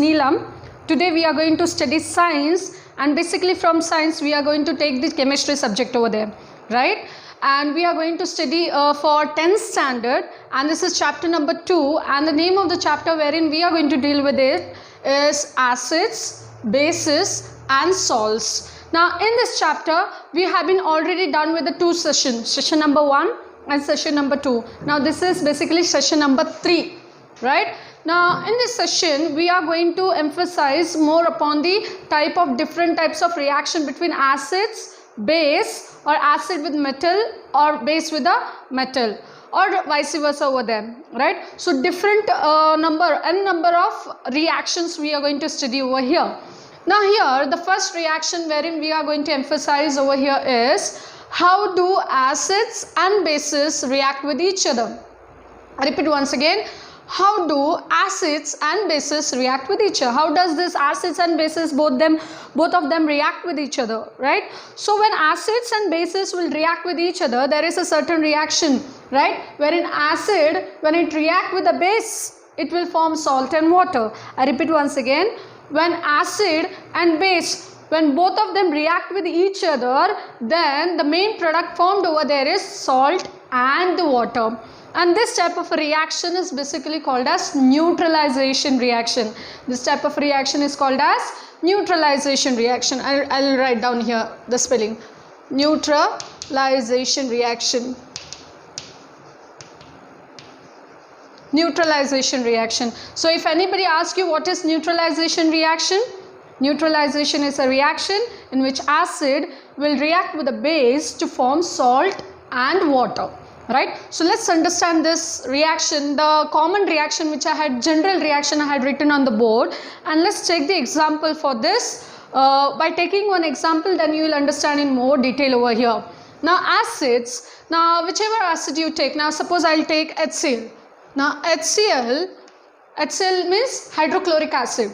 Neelam. Today we are going to study science, and basically from science we are going to take the chemistry subject over there, right? And we are going to study for 10th standard, and this is chapter number 2, and the name of the chapter wherein we are going to deal with it is acids, bases and salts. Now in this chapter we have been already done with the two sessions, session number 1 and session number 2. Now this is basically session number 3, right? Now in this session we are going to emphasize more upon the different types of reaction between acids, base, or acid with metal or base with a metal, or vice versa over there, right? So different number of reactions we are going to study over here. Now here the first reaction wherein we are going to emphasize over here is how do acids and bases react with each other. I repeat once again, how do acids and bases react with each other? How does this acids and bases both of them react with each other, right? So when acids and bases will react with each other, there is a certain reaction, right? Wherein acid, when it react with a base, it will form salt and water. I repeat once again, when acid and base, when both of them react with each other, then the main product formed over there is salt and the water. And this type of a reaction is basically called as neutralization reaction. This type of reaction is called as neutralization reaction. I'll write down here the spelling. Neutralization reaction. Neutralization reaction. So if anybody asks you what is neutralization reaction? Neutralization is a reaction in which acid will react with a base to form salt and water. Right, so let's understand this reaction, the common reaction which general reaction I had written on the board, and let's take the example for this. By taking one example, then you will understand in more detail over here. Now acids, now whichever acid you take, now suppose I'll take HCl. Now HCl means hydrochloric acid,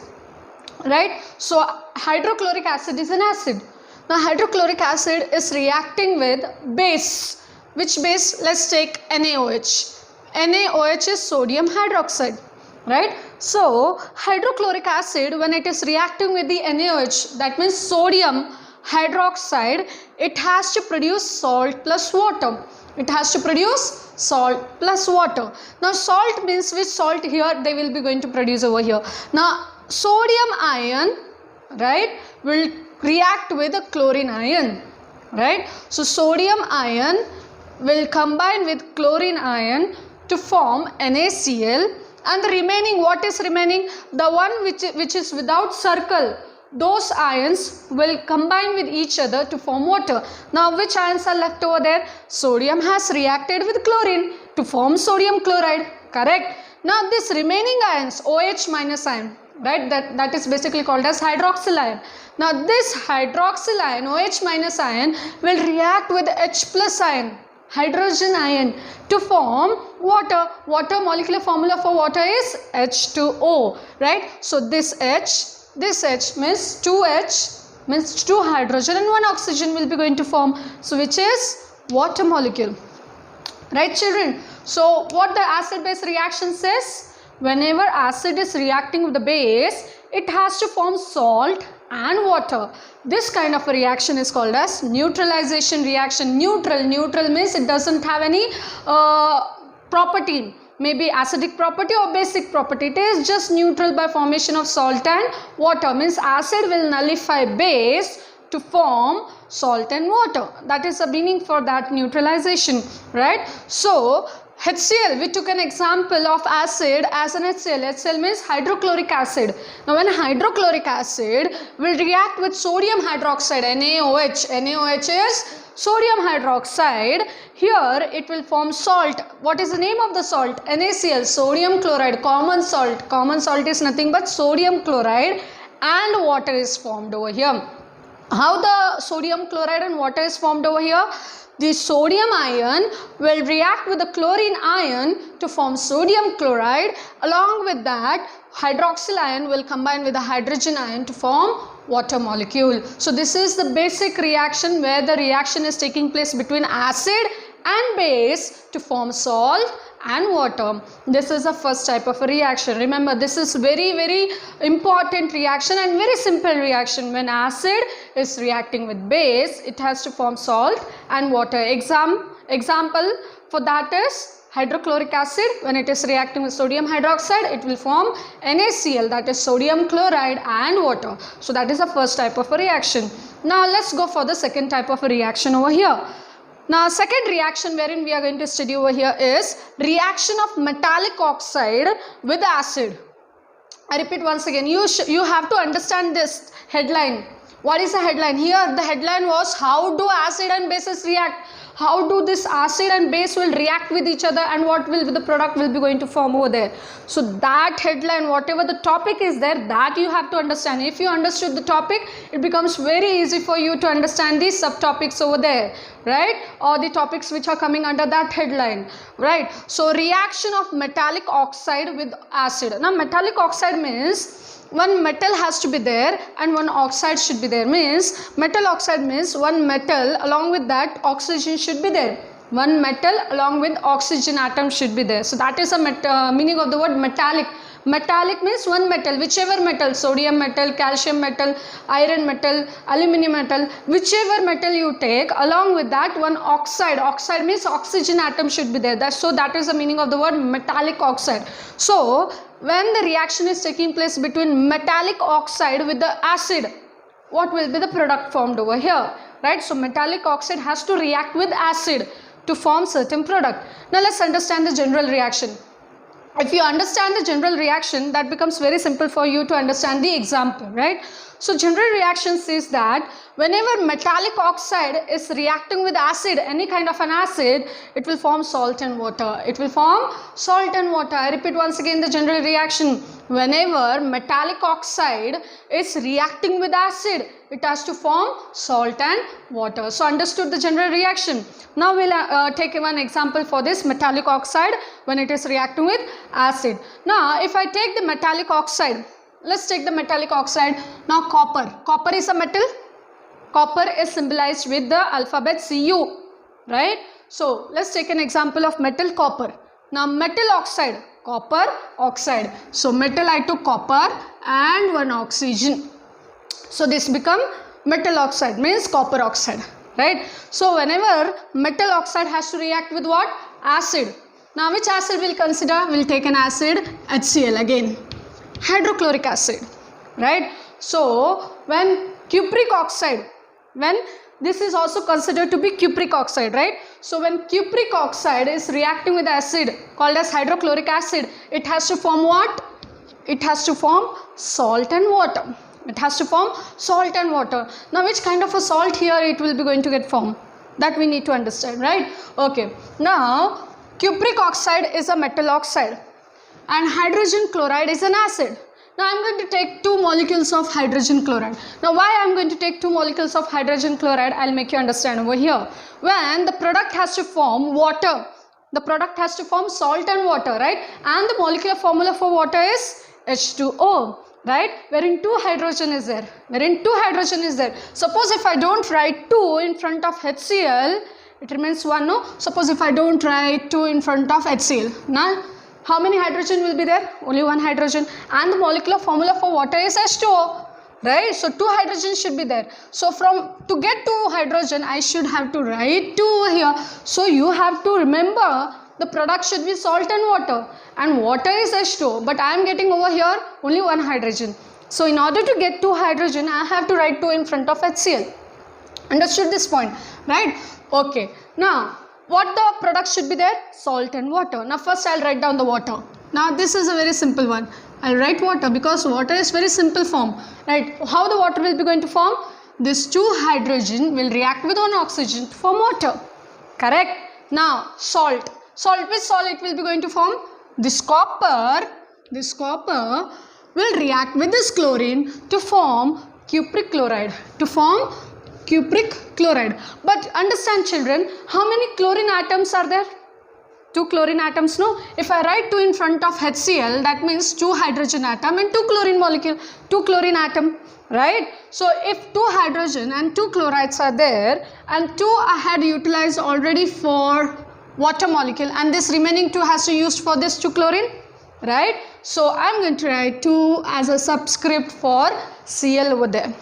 right? So hydrochloric acid is an acid. Now hydrochloric acid is reacting with base. Which base? Let's take NaOH. NaOH is sodium hydroxide, right? So hydrochloric acid, when it is reacting with the NaOH, that means sodium hydroxide, it has to produce salt plus water. It has to produce salt plus water. Now salt means which salt here they will be going to produce over here. Now sodium ion, right, will react with a chlorine ion, right? So sodium ion will combine with chlorine ion to form NaCl, and the remaining, what is remaining? The one which is without circle, those ions will combine with each other to form water. Now which ions are left over there? Sodium has reacted with chlorine to form sodium chloride, correct? Now this remaining ions, OH minus ion, right, that is basically called as hydroxyl ion. Now this hydroxyl ion, OH minus ion, will react with H plus ion, hydrogen ion, to form water. Water molecular formula for water is H2O, right? So this H means 2H, means 2 hydrogen and 1 oxygen will be going to form, so which is water molecule, right children? So what the acid base reaction says, whenever acid is reacting with the base, it has to form salt and water. This kind of a reaction is called as neutralization reaction. Neutral means it doesn't have any property, maybe acidic property or basic property. It is just neutral by formation of salt and water, means acid will nullify base to form salt and water. That is the meaning for that neutralization, right? So HCl, we took an example of acid as an HCl. HCl means hydrochloric acid. Now when hydrochloric acid will react with sodium hydroxide, NaOH. NaOH is sodium hydroxide. Here it will form salt. What is the name of the salt? NaCl, sodium chloride, common salt. Common salt is nothing but sodium chloride, and water is formed over here. How the sodium chloride and water is formed over here? The sodium ion will react with the chlorine ion to form sodium chloride. Along with that, hydroxyl ion will combine with the hydrogen ion to form water molecule. So this is the basic reaction where the reaction is taking place between acid and base to form salt and water. This is the first type of a reaction. Remember, this is very important reaction and very simple reaction. When acid is reacting with base, it has to form salt and water. Example for that is hydrochloric acid. When it is reacting with sodium hydroxide, it will form NaCl, that is sodium chloride and water. So that is the first type of a reaction. Now let's go for the second type of a reaction over here. Now second reaction wherein we are going to study over here is reaction of metallic oxide with acid. I repeat once again, you have to understand this headline. What is the headline? Here the headline was how do acid and bases react? How do this acid and base will react with each other and what will the product will be going to form over there. So that headline, whatever the topic is there, that you have to understand. If you understood the topic, it becomes very easy for you to understand these subtopics over there, right? Or the topics which are coming under that headline, right? So reaction of metallic oxide with acid. Now metallic oxide means one metal has to be there and one oxide should be there. Means metal oxide means one metal along with that oxygen should be there. One metal along with oxygen atom should be there. So that is a meaning of the word metallic. Metallic means one metal, whichever metal, sodium metal, calcium metal, iron metal, aluminum metal, whichever metal you take, along with that one oxide. Oxide means oxygen atom should be there. So that is the meaning of the word metallic oxide. So when the reaction is taking place between metallic oxide with the acid, what will be the product formed over here, right? So metallic oxide has to react with acid to form certain product. Now let's understand the general reaction. If you understand the general reaction, that becomes very simple for you to understand the example, right? So general reaction says that whenever metallic oxide is reacting with acid, any kind of an acid, it will form salt and water. It will form salt and water. I repeat once again the general reaction. Whenever metallic oxide is reacting with acid, it has to form salt and water. So understood the general reaction. Now we'll take one example for this metallic oxide when it is reacting with acid. Now if I take the metallic oxide, let's take the metallic oxide. Now copper. Copper is a metal. Copper is symbolized with the alphabet Cu, right? So let's take an example of metal copper. Now metal oxide, copper oxide. So metal I took copper and one oxygen. So this become metal oxide, means copper oxide, right? So whenever metal oxide has to react with what? Acid. Now which acid we'll consider? We'll take an acid HCl again. Hydrochloric acid, right? So when cupric oxide, when this is also considered to be cupric oxide, right? So when cupric oxide is reacting with acid called as hydrochloric acid, it has to form what? It has to form salt and water. It has to form salt and water. Now which kind of a salt here it will be going to get formed? That we need to understand, right? Okay. Now cupric oxide is a metal oxide and hydrogen chloride is an acid. Now I am going to take two molecules of hydrogen chloride. Now why I am going to take two molecules of hydrogen chloride, I will make you understand over here. When the product has to form water, the product has to form salt and water, right? And the molecular formula for water is H2O, right? Wherein two hydrogen is there. Wherein two hydrogen is there. Suppose if I don't write 2 in front of HCl, it remains 1, no? Suppose if I don't write 2 in front of HCl, now how many hydrogen will be there? Only one hydrogen. And the molecular formula for water is H2O, right? So 2 hydrogen should be there. So to get 2 hydrogen, I should have to write 2 here. So you have to remember the product should be salt and water. And water is H2O. But I am getting over here only 1 hydrogen. So in order to get 2 hydrogen, I have to write 2 in front of HCl. Understood this point, right? Okay. Now, what the product should be there? Salt and water. Now first I'll write down the water. Now this is a very simple one. I'll write water because water is very simple form, right? How the water will be going to form? This 2 hydrogen will react with 1 oxygen to form water. Correct? Now salt. Salt, with salt it will be going to form? This copper will react with this chlorine to form cupric chloride. Cupric chloride. But understand children, how many chlorine atoms are there? 2 chlorine atoms, no? If I write 2 in front of HCl, that means 2 hydrogen atom and 2 chlorine molecule, 2 chlorine atom, right? So if 2 hydrogen and 2 chlorides are there and 2 I had utilized already for water molecule, and this remaining 2 has to be used for this 2 chlorine, right? So I'm going to write 2 as a subscript for Cl over there.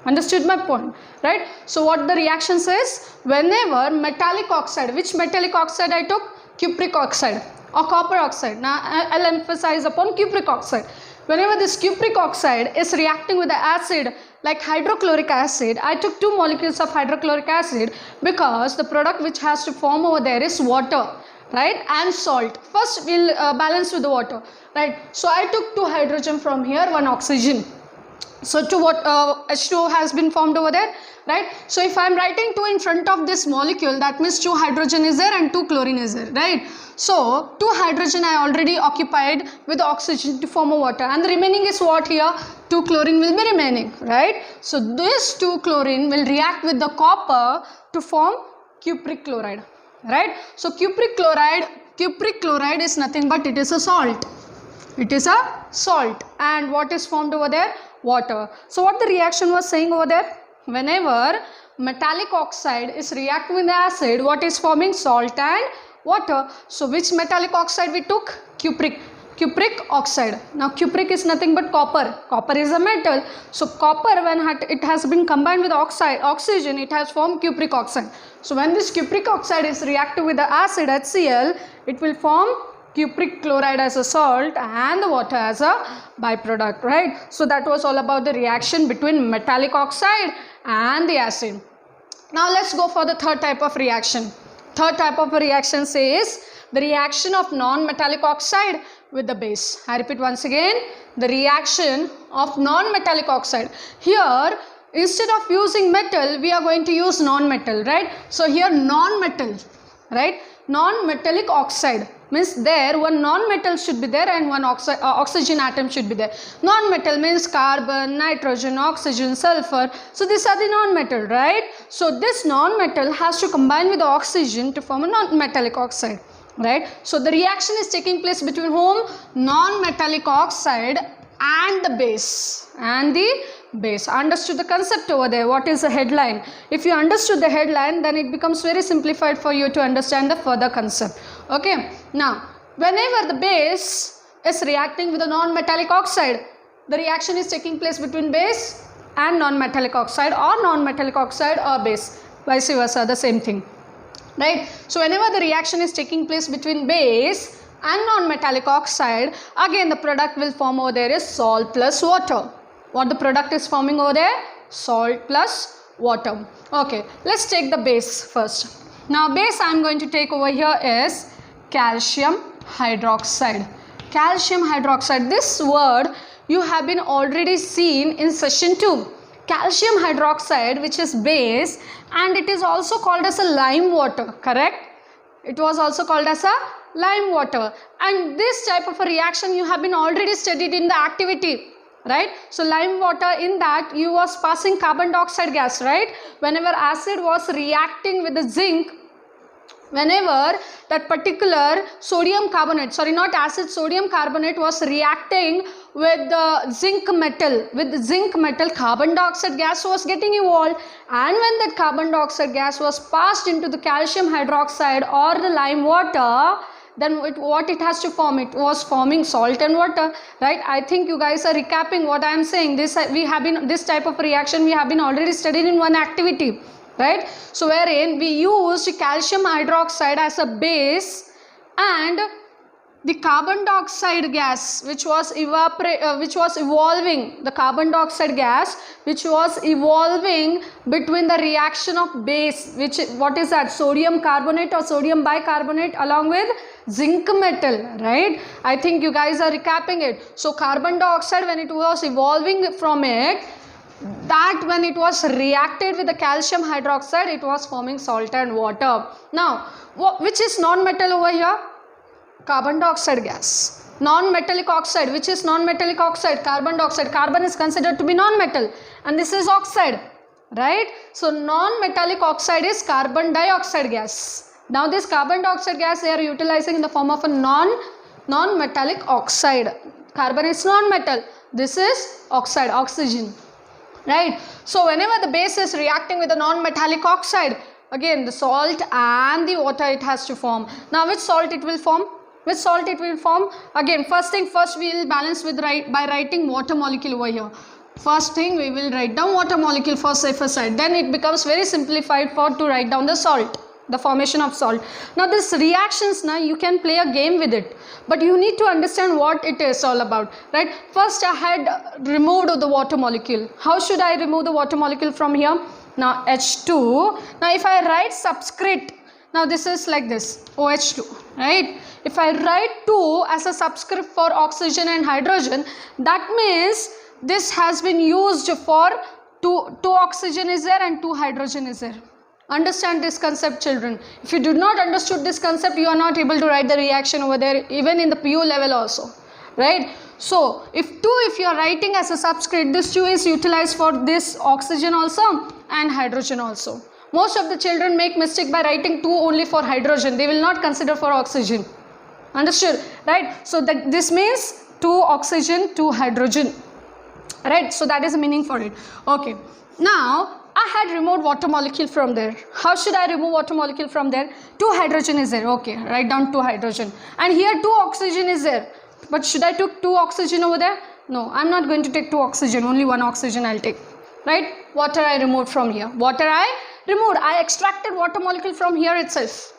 Understood my point, right? So what the reaction says, whenever metallic oxide, which metallic oxide I took? Cupric oxide or copper oxide. Now I'll emphasize upon cupric oxide. Whenever this cupric oxide is reacting with the acid like hydrochloric acid, I took 2 molecules of hydrochloric acid because the product which has to form over there is water, right, and salt. First we'll balance with the water, right? So I took 2 hydrogen from here, 1 oxygen. So H2O has been formed over there, right? So if I am writing 2 in front of this molecule, that means 2 hydrogen is there and 2 chlorine is there, right? So 2 hydrogen I already occupied with the oxygen to form a water, and the remaining is what here? 2 chlorine will be remaining, right? So this 2 chlorine will react with the copper to form cupric chloride, right? So cupric chloride is nothing but it is a salt. It is a salt, and what is formed over there? Water. So what the reaction was saying over there? Whenever metallic oxide is reacting with the acid, what is forming? Salt and water. So which metallic oxide we took? Cupric oxide. Now cupric is nothing but copper. Copper is a metal. So copper, when it has been combined with oxygen, it has formed cupric oxide. So when this cupric oxide is reacting with the acid HCl, it will form cupric chloride as a salt and the water as a byproduct, right? So that was all about the reaction between metallic oxide and the acid. Now let's go for the third type of reaction. Third type of reaction says the reaction of non-metallic oxide with the base. I repeat once again, the reaction of non-metallic oxide. Here, instead of using metal, we are going to use non-metal, right? So here non-metal, right? Non-metallic oxide means there one non-metal should be there and one oxygen atom should be there. Non-metal means carbon, nitrogen, oxygen, sulfur. So these are the non-metal, right? So this non-metal has to combine with the oxygen to form a non-metallic oxide, right? So the reaction is taking place between whom? Non-metallic oxide and the base. Understood the concept over there? What is the headline? If you understood the headline, then it becomes very simplified for you to understand the further concept. Okay, now whenever the base is reacting with a non-metallic oxide, the reaction is taking place between base and non-metallic oxide, or non-metallic oxide or base, vice versa, the same thing, right? So whenever the reaction is taking place between base and non-metallic oxide, again the product will form over there is salt plus water. What the product is forming over there? Salt plus water. Okay, let's take the base first. Now base I am going to take over here is calcium hydroxide. Calcium hydroxide, this word you have been already seen in session 2. Calcium hydroxide, which is base, and it is also called as a lime water, correct? It was also called as a lime water, and this type of a reaction you have been already studied in the activity, right? So lime water, in that you was passing carbon dioxide gas, right? Whenever acid was reacting with the zinc, whenever that particular sodium carbonate, sodium carbonate was reacting with the zinc metal, carbon dioxide gas was getting evolved, and when that carbon dioxide gas was passed into the calcium hydroxide or the lime water, then what it has to form? It was forming salt and water, right? I think you guys are recapping what I am saying. This type of reaction we have been already studied in one activity, right? So wherein we used calcium hydroxide as a base, and the carbon dioxide gas which was evolving, the carbon dioxide gas which was evolving between the reaction of base, what is that? Sodium carbonate or sodium bicarbonate along with zinc metal, right? I think you guys are recapping it. So carbon dioxide, when it was evolving from it, that when it was reacted with the calcium hydroxide, it was forming salt and water. Now which is non-metal over here? Carbon dioxide gas. Non-metallic oxide, which is non-metallic oxide? Carbon dioxide. Carbon is considered to be non-metal, and this is oxide, right? So non-metallic oxide is carbon dioxide gas. Now this carbon dioxide gas they are utilizing in the form of a non-metallic oxide. Carbon is non-metal, this is oxide, oxygen, right? So whenever the base is reacting with a non-metallic oxide, Again, the salt and the water it has to form. Now, which salt it will form? Which salt it will form? Again, first thing first, we will balance with by writing water molecule over here. First thing, we will write down water molecule for safer side. Then it becomes very simplified to write down the salt, the formation of salt. Now, this reactions, now you can play a game with it, but you need to understand what it is all about, right? First, I had removed the water molecule. How should I remove the water molecule from here? Now, H2. Now, if I write subscript, now this is like this, OH2, right? If I write 2 as a subscript for oxygen and hydrogen, that means this has been used for two oxygen is there and 2 hydrogen is there. Understand this concept, children. If you do not understood this concept, you are not able to write the reaction over there, even in the PU level also, right? So, if you are writing as a subscript, this 2 is utilized for this oxygen also and hydrogen also. Most of the children make mistake by writing 2 only for hydrogen. They will not consider for oxygen. Understood, right? So, this means 2 oxygen, 2 hydrogen, right? So, that is the meaning for it. Okay. Now, I had removed water molecule from there. How should I remove water molecule from there? 2 hydrogen is there. Okay, write down 2 hydrogen. And here 2 oxygen is there. But should I take 2 oxygen over there? No, I am not going to take 2 oxygen. Only 1 oxygen I will take. Right? Water I removed from here. Water I removed. I extracted water molecule from here itself.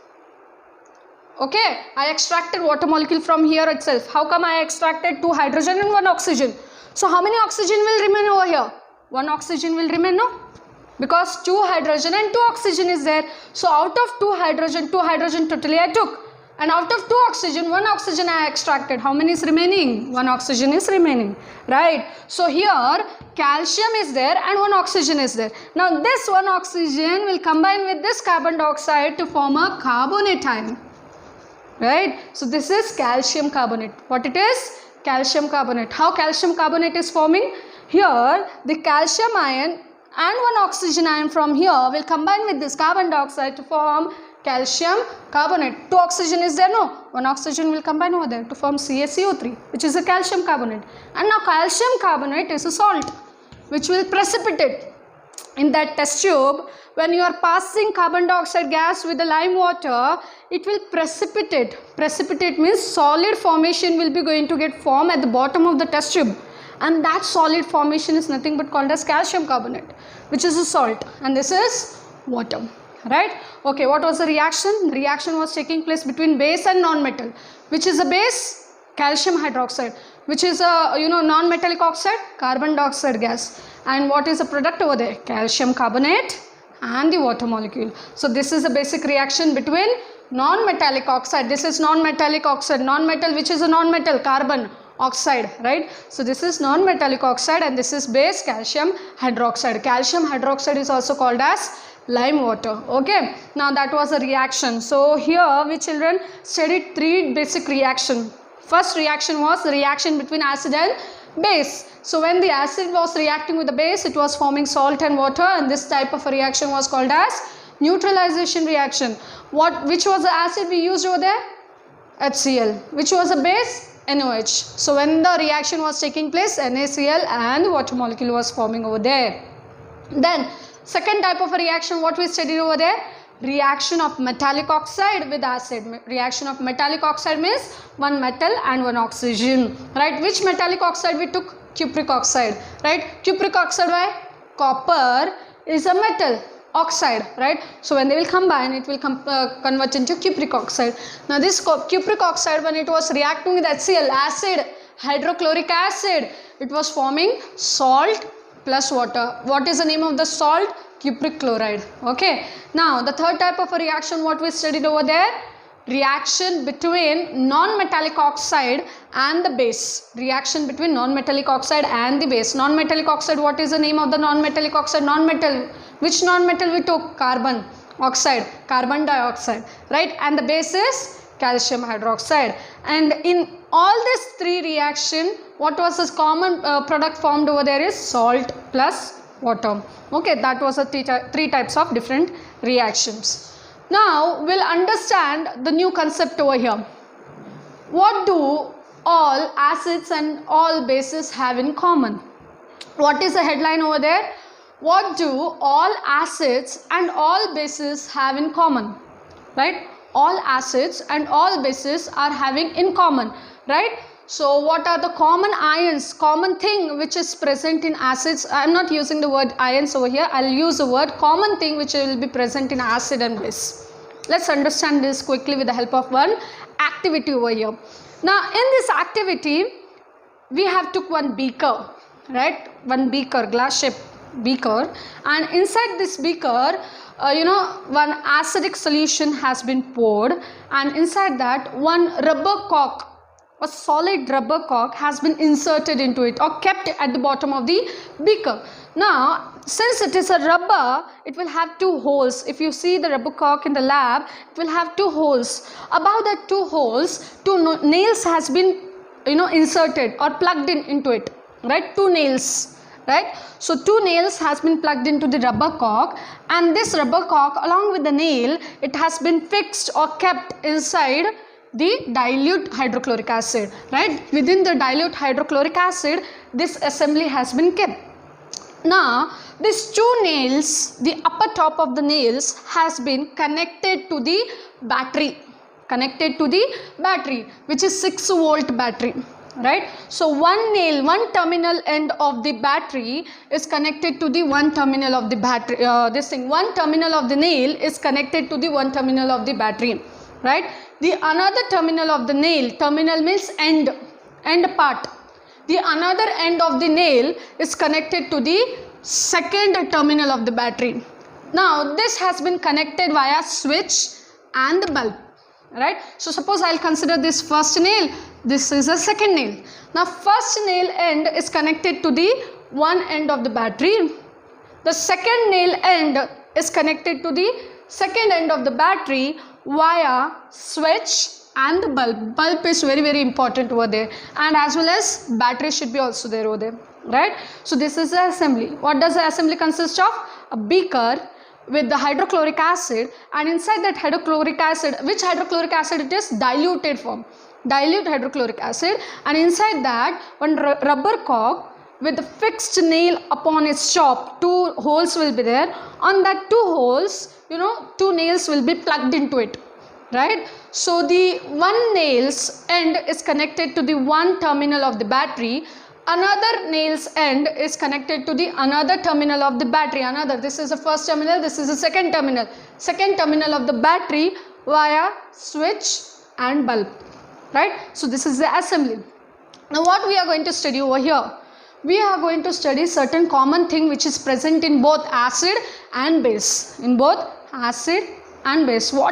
Okay, I extracted water molecule from here itself. How come I extracted 2 hydrogen and 1 oxygen? So how many oxygen will remain over here? 1 oxygen will remain, no? Because 2 hydrogen and 2 oxygen is there. So out of 2 hydrogen totally I took. And out of 2 oxygen, 1 oxygen I extracted. How many is remaining? 1 oxygen is remaining. Right. So here calcium is there and 1 oxygen is there. Now this 1 oxygen will combine with this carbon dioxide to form a carbonate ion. Right. So this is calcium carbonate. What it is? Calcium carbonate. How calcium carbonate is forming? Here the calcium ion and 1 oxygen ion from here will combine with this carbon dioxide to form calcium carbonate. 2 oxygen is there, no? 1 oxygen will combine over there to form CaCO3, which is a calcium carbonate. And now calcium carbonate is a salt which will precipitate in that test tube. When you are passing carbon dioxide gas with the lime water, it will precipitate. Precipitate means solid formation will be going to get formed at the bottom of the test tube. And that solid formation is nothing but called as calcium carbonate, which is a salt, and this is water, right? Okay, what was the reaction? The reaction was taking place between base and non-metal. Which is a base? Calcium hydroxide. Which is a non-metallic oxide? Carbon dioxide gas. And what is the product over there? Calcium carbonate and the water molecule. So this is the basic reaction between non-metallic oxide. This is non-metallic oxide. Non-metal, which is a non-metal? Carbon oxide, right? So this is non-metallic oxide and this is base calcium hydroxide. Calcium hydroxide is also called as lime water. Okay, now that was a reaction. So here we children studied 3 basic reaction. First reaction was the reaction between acid and base. So when the acid was reacting with the base, it was forming salt and water, and this type of a reaction was called as neutralization reaction. Which was the acid we used over there? HCl. Which was the base? NOH. So when the reaction was taking place, NaCl and the water molecule was forming over there. Then second type of a reaction, what we studied over there? Reaction of metallic oxide with acid. Reaction of metallic oxide means 1 metal and 1 oxygen, right? Which metallic oxide we took? Cupric oxide, right? Cupric oxide, why? Copper is a metal oxide, right? So when they will combine, it will convert into cupric oxide. Now this cupric oxide, when it was reacting with HCl, acid, hydrochloric acid, it was forming salt plus water. What is the name of the salt? Cupric chloride. Okay. Now the third type of a reaction, what we studied over there? Reaction between non-metallic oxide and the base. Reaction between non-metallic oxide and the base. Non-metallic oxide, what is the name of the non-metallic oxide? Non-metal. Which non-metal we took? Carbon oxide, carbon dioxide, right? And the base is calcium hydroxide. And in all these 3 reaction, what was this common product formed over there is salt plus water. Okay, that was a 3 types of different reactions. Now we'll understand the new concept over here. What do all acids and all bases have in common? What is the headline over there? what do all acids and all bases have in common? Right? All acids and all bases are having in common, right? So what are the common ions, common thing which is present in acids? I am not using the word ions over here, I will use the word common thing which will be present in acid and base. Let's understand this quickly with the help of one activity over here. Now in this activity, we have took one beaker, right? One beaker, glass shaped beaker, and inside this beaker, one acidic solution has been poured, and inside that one rubber cork, a solid rubber cork has been inserted into it or kept at the bottom of the beaker. Now since it is a rubber, it will have two holes. If you see the rubber cork in the lab, it will have two holes. Above that two holes, two nails has been inserted or plugged into it, right? Two nails, right? So two nails has been plugged into the rubber cork, and this rubber cork along with the nail, it has been fixed or kept inside the dilute hydrochloric acid, right? Within the dilute hydrochloric acid, this assembly has been kept. Now these two nails, the upper top of the nails has been connected to the battery, which is 6-volt battery, right? So one nail, one terminal end of the battery is connected to the one terminal of the battery. One terminal of the nail is connected to the one terminal of the battery, right? The another terminal of the nail, terminal means end part. The another end of the nail is connected to the second terminal of the battery. Now this has been connected via switch and the bulb, right? So suppose I'll consider this first nail, this is a second nail. Now first nail end is connected to the one end of the battery. The second nail end is connected to the second end of the battery via switch and the bulb. Bulb is very, very important over there, and as well as battery should be also there over there, right? So this is the assembly. What does the assembly consist of? A beaker with the hydrochloric acid, and inside that hydrochloric acid, which hydrochloric acid it is? Diluted form, dilute hydrochloric acid, and inside that one rubber cork with the fixed nail upon its top. Two holes will be there. On that two holes, two nails will be plugged into it, right? So the one nail's end is connected to the one terminal of the battery, another nail's end is connected to the another terminal of the battery. This is the first terminal, this is the second terminal of the battery via switch and bulb, right? So this is the assembly. Now what we are going to study over here? We are going to study certain common thing which is present in both acid and base. What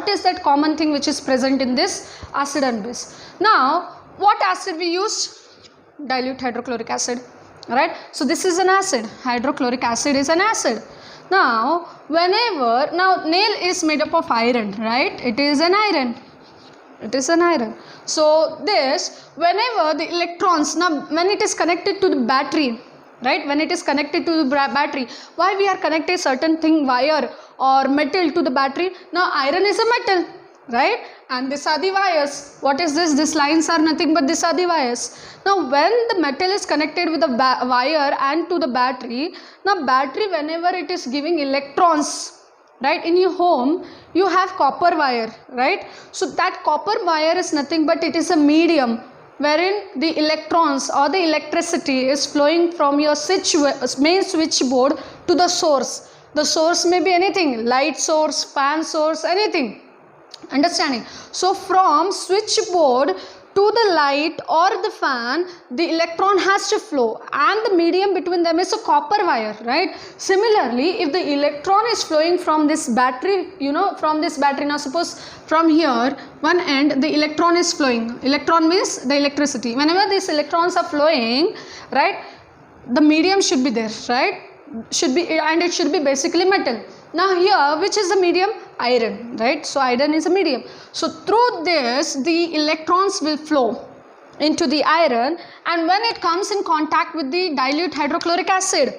is that common thing which is present in this acid and base? Now what acid we used? Dilute hydrochloric acid, right? So this is an acid, hydrochloric acid is an acid. Now nail is made up of iron, right? It is an iron. So this, whenever the electrons, now when it is connected to the battery, right? When it is connected to the battery, why we are connected certain thing, wire or metal to the battery? Now iron is a metal, right? And these are the wires. What is this? These lines are nothing but these are the wires. Now when the metal is connected with the wire and to the battery, now battery, whenever it is giving electrons, right? In your home you have copper wire, right? So that copper wire is nothing but it is a medium wherein the electrons or the electricity is flowing from your main switchboard to the source. The source may be anything, light source, fan source, anything. Understanding? So from switchboard to the light or the fan, the electron has to flow, and the medium between them is a copper wire, right? Similarly, if the electron is flowing from this battery, now suppose from here one end the electron is flowing. Electron means the electricity. Whenever these electrons are flowing, right, the medium should be there, right? And it should be basically metal. Now here, which is the medium? Iron, right? So iron is a medium. So through this, the electrons will flow into the iron, and when it comes in contact with the dilute hydrochloric acid,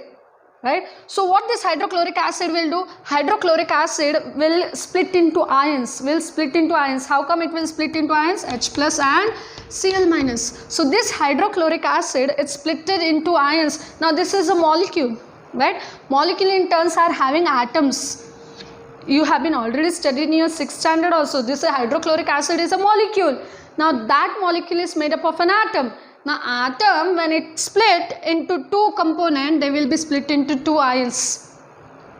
right? So what this hydrochloric acid will do? Hydrochloric acid will split into ions. How come it will split into ions? H plus and Cl minus. So this hydrochloric acid, it's splitted into ions. Now this is a molecule, right? Molecule in turns are having atoms. You have been already studied in your 6th standard also. This hydrochloric acid is a molecule. Now that molecule is made up of an atom. Now atom, when it split into two components, they will be split into two ions,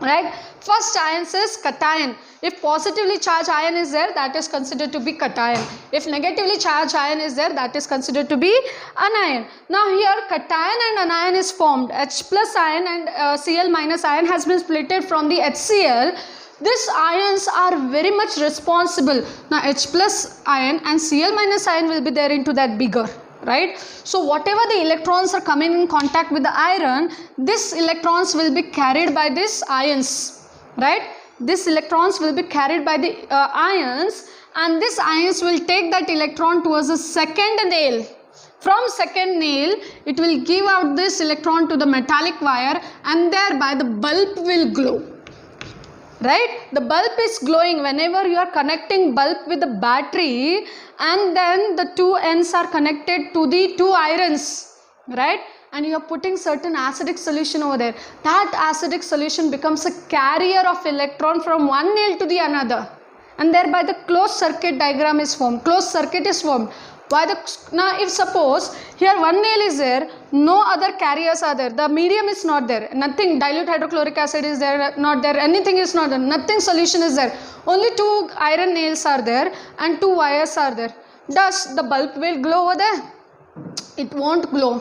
right? First ion is cation. If positively charged ion is there, that is considered to be cation. If negatively charged ion is there, that is considered to be anion. Now here cation and anion is formed. H plus ion and Cl minus ion has been splitted from the HCl. These ions are very much responsible. Now H plus ion and Cl minus ion will be there into that bigger, right? So whatever the electrons are coming in contact with the iron, these electrons will be carried by these ions, right? These electrons will be carried by the ions, and these ions will take that electron towards the second nail. From second nail, it will give out this electron to the metallic wire, and thereby the bulb will glow. Right? The bulb is glowing whenever you are connecting bulb with the battery, and then the two ends are connected to the two irons, right? And you are putting certain acidic solution over there. That acidic solution becomes a carrier of electron from one nail to the another, and thereby the closed circuit diagram is formed. Closed circuit is formed. Now if suppose here one nail is there, no other carriers are there, the medium is not there, nothing, dilute hydrochloric acid is there, not there, anything is not there, nothing, solution is there, only two iron nails are there and two wires are there. Does the bulb will glow over there? It won't glow.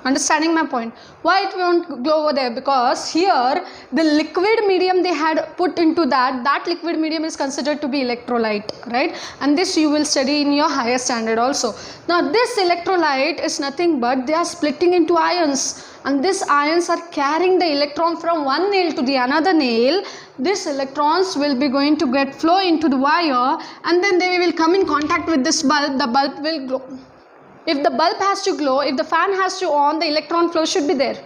Understanding my point? Why it won't glow over there? Because here the liquid medium they had put into that liquid medium is considered to be electrolyte, right? And this you will study in your higher standard also. Now this electrolyte is nothing but they are splitting into ions, and these ions are carrying the electron from one nail to the another nail. These electrons will be going to get flow into the wire, and then they will come in contact with this bulb. The bulb will glow. If the bulb has to glow, if the fan has to on, the electron flow should be there,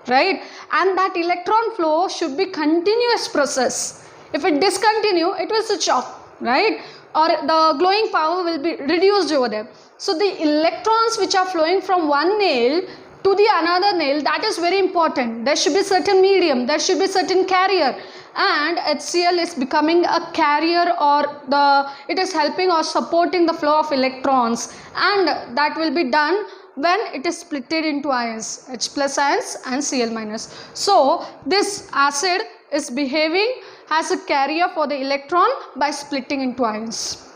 right? And that electron flow should be continuous process. If it discontinue, it will switch off, right? Or the glowing power will be reduced over there. So the electrons which are flowing from one nail to the another nail, that is very important. There should be certain medium, there should be certain carrier, and HCl is becoming a carrier, or it is helping or supporting the flow of electrons, and that will be done when it is splitted into ions, H plus ions and Cl minus. So this acid is behaving as a carrier for the electron by splitting into ions,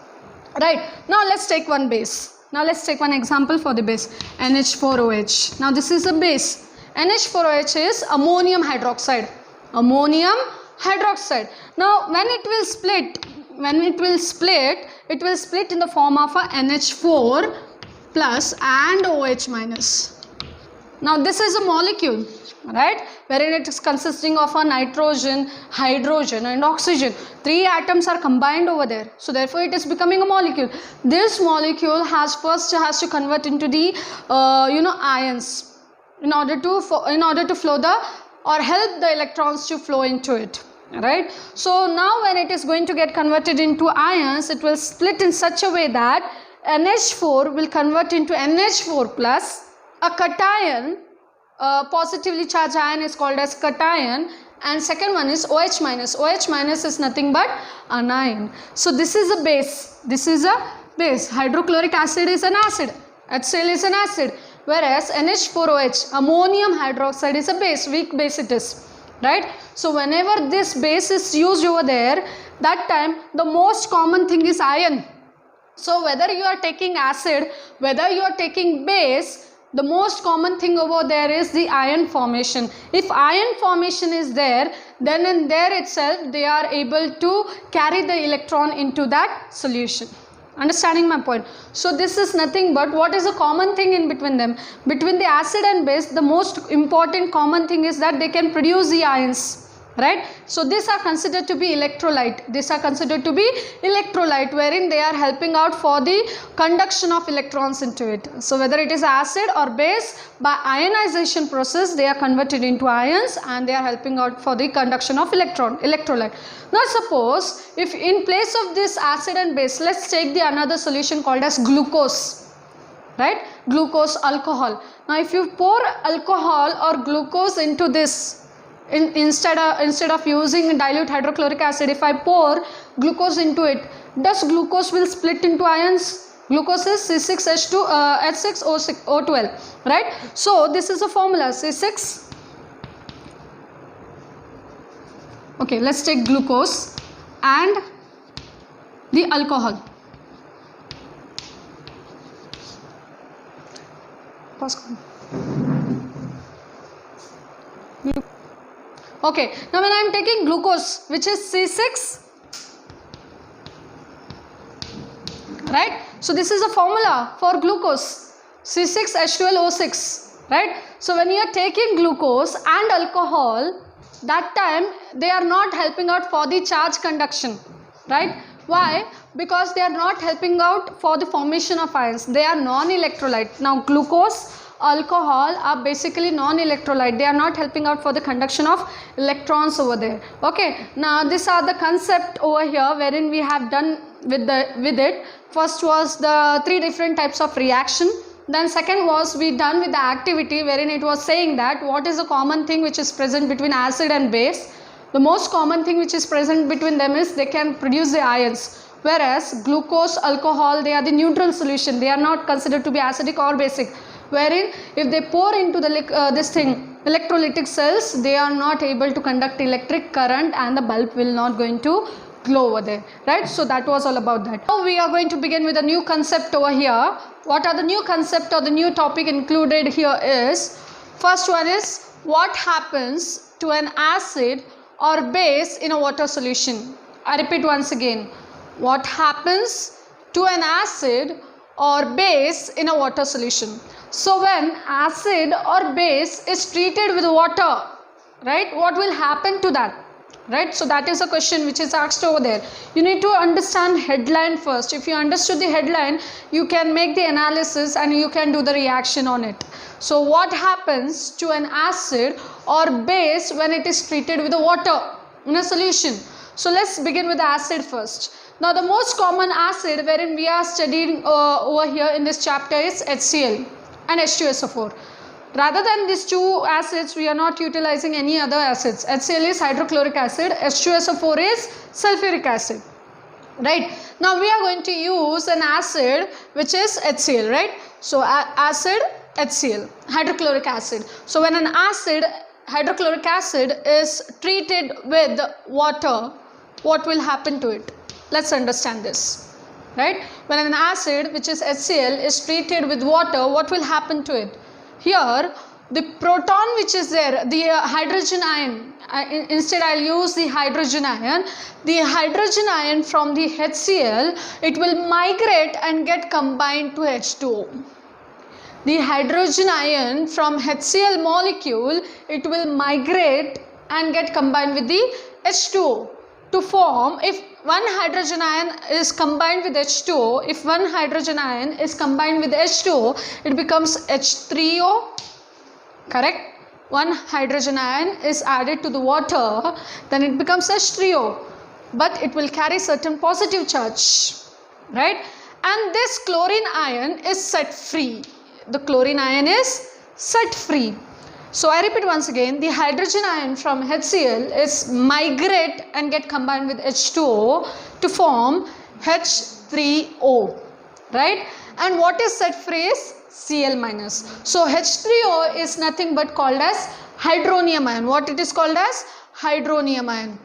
right? Now let's take one base. Now let's take one example for the base, NH4OH. Now this is a base. NH4OH is ammonium hydroxide. Ammonium hydroxide. Now when it will split, it will split in the form of a NH4 plus and OH minus. Now this is a molecule, right, wherein it is consisting of a nitrogen, hydrogen and oxygen. Three atoms are combined over there, so therefore it is becoming a molecule. This molecule has to convert into the ions in order to flow or help the electrons to flow into it, right? So now when it is going to get converted into ions, it will split in such a way that NH4 will convert into NH4 plus, a cation, positively charged ion is called as cation, and second one is OH minus. OH minus is nothing but anion. So this is a base. This is a base. Hydrochloric acid is an acid. HCl is an acid. Whereas NH4OH, ammonium hydroxide, is a base. Weak base it is, right? So whenever this base is used over there, that time the most common thing is ion. So whether you are taking acid, whether you are taking base, the most common thing over there is the ion formation. If ion formation is there, then in there itself they are able to carry the electron into that solution. Understanding my point? So this is nothing but what is a common thing in between them. Between the acid and base, the most important common thing is that they can produce the ions. Right? So these are considered to be electrolyte. These are considered to be electrolyte, wherein they are helping out for the conduction of electrons into it. So whether it is acid or base, by ionization process they are converted into ions and they are helping out for the conduction of electrolyte. Now suppose if in place of this acid and base, let's take the another solution called as glucose. Right? Glucose, alcohol. Now if you pour alcohol or glucose into this, Instead of using dilute hydrochloric acid, if I pour glucose into it, does glucose will split into ions? Glucose is C6H2 H6O12, right? So this is a formula, C6. Okay, let's take glucose and the alcohol. Okay, now when I am taking glucose, which is C6, right? So this is a formula for glucose, C6H12O6, right? So when you are taking glucose and alcohol, that time they are not helping out for the charge conduction, right? Why? Because they are not helping out for the formation of ions. They are non-electrolyte. Now glucose, alcohol are basically non-electrolyte. They are not helping out for the conduction of electrons over there. Okay, now these are the concept over here wherein we have done with it. First was the 3 different types of reaction. Then second was we done with the activity wherein it was saying that what is the common thing which is present between acid and base. The most common thing which is present between them is they can produce the ions. Whereas glucose, alcohol, they are the neutral solution. They are not considered to be acidic or basic. Wherein if they pour into the electrolytic cells, they are not able to conduct electric current and the bulb will not going to glow over there, right? So that was all about that. Now we are going to begin with a new concept over here. What are the new concept or the new topic included here is, first one is what happens to an acid or base in a water solution. I repeat once again, what happens to an acid or base in a water solution. So when acid or base is treated with water, right, what will happen to that? Right, so that is a question which is asked over there. You need to understand headline first. If you understood the headline, you can make the analysis and you can do the reaction on it. So what happens to an acid or base when it is treated with the water in a solution? So let's begin with the acid first. Now the most common acid wherein we are studying over here in this chapter is HCl and H2SO4. Rather than these two acids, we are not utilizing any other acids. HCl is hydrochloric acid, H2SO4 is sulfuric acid, right? Now we are going to use an acid which is HCl, right? So acid, HCl, hydrochloric acid. So when an acid, hydrochloric acid is treated with water, what will happen to it? Let's understand this, right? When an acid which is HCl is treated with water, what will happen to it? Here the proton which is there, the hydrogen ion, instead I will use the hydrogen ion. The hydrogen ion from the HCl, it will migrate and get combined to H2O. The hydrogen ion from HCl molecule, it will migrate and get combined with the H2O to form, if one hydrogen ion is combined with H2O, if one hydrogen ion is combined with H2O, it becomes H3O, correct? One hydrogen ion is added to the water, then it becomes H3O, but it will carry certain positive charge, right? And this chlorine ion is set free. The chlorine ion is set free. So I repeat once again, the hydrogen ion from HCl is migrate and get combined with H2O to form H3O, right? And what is set free is Cl minus. So H3O is nothing but called as hydronium ion. What it is called as? Hydronium ion.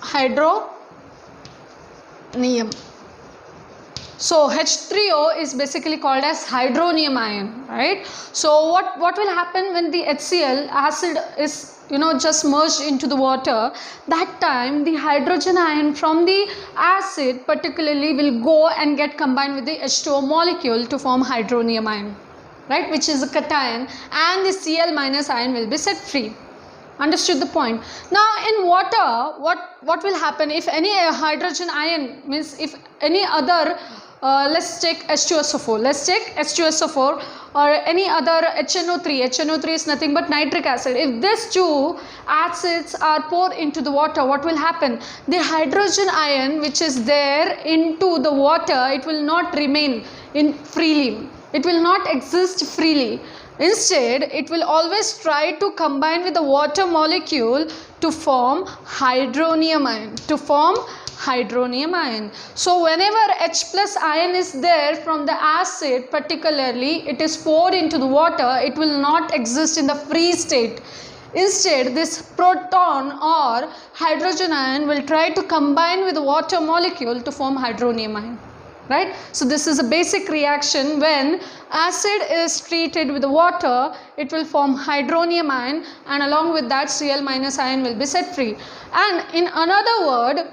Hydronium. So H3O is basically called as hydronium ion, right? So what will happen when the HCl acid is just merged into the water? That time the hydrogen ion from the acid particularly will go and get combined with the H2O molecule to form hydronium ion, right, which is a cation, and the Cl minus ion will be set free. Understood the point? Now in water, what will happen if any hydrogen ion, means if any other let's take H2SO4. Let's take H2SO4 or any other HNO3. HNO3 is nothing but nitric acid. If these two acids are poured into the water, what will happen? The hydrogen ion which is there into the water, it will not remain in freely. It will not exist freely. Instead, it will always try to combine with the water molecule to form hydronium ion. So whenever H plus ion is there from the acid, particularly it is poured into the water, it will not exist in the free state. Instead, this proton or hydrogen ion will try to combine with the water molecule to form hydronium ion. Right? So this is a basic reaction. When acid is treated with the water, it will form hydronium ion, and along with that Cl minus ion will be set free. And in another word,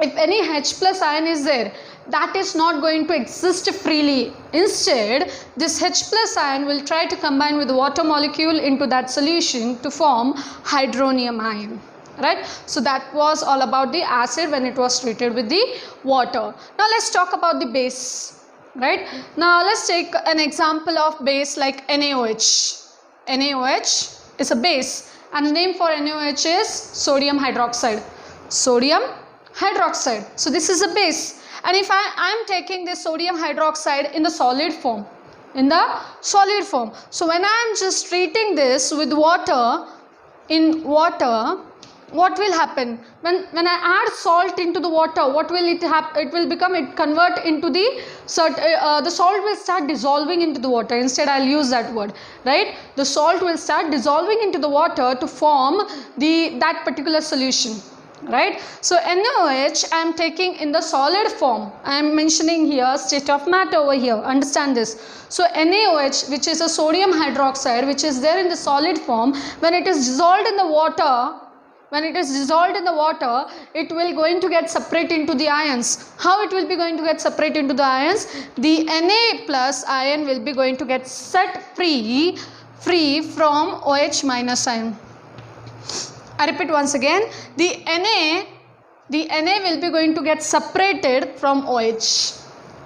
if any H plus ion is there, that is not going to exist freely. Instead, this H plus ion will try to combine with the water molecule into that solution to form hydronium ion. Right? So that was all about the acid when it was treated with the water. Now let's talk about the base. Right? Now let's take an example of base like NaOH. NaOH is a base, and the name for NaOH is sodium hydroxide. Sodium hydroxide. So this is a base, and if I am taking this sodium hydroxide in the solid form, so when I am just treating this with water, what will happen? When I add salt into the water, what will it happen? It will convert into the salt will start dissolving into the water. Instead, I'll use that word, right? The salt will start dissolving into the water to form that particular solution. Right? So NaOH I am taking in the solid form. I am mentioning here state of matter over here. Understand this. So NaOH, which is a sodium hydroxide, which is there in the solid form, when it is dissolved in the water, it will going to get separate into the ions. How it will be going to get separate into the ions? The Na plus ion will be going to get set free from OH minus ion. I repeat once again, the Na will be going to get separated from OH.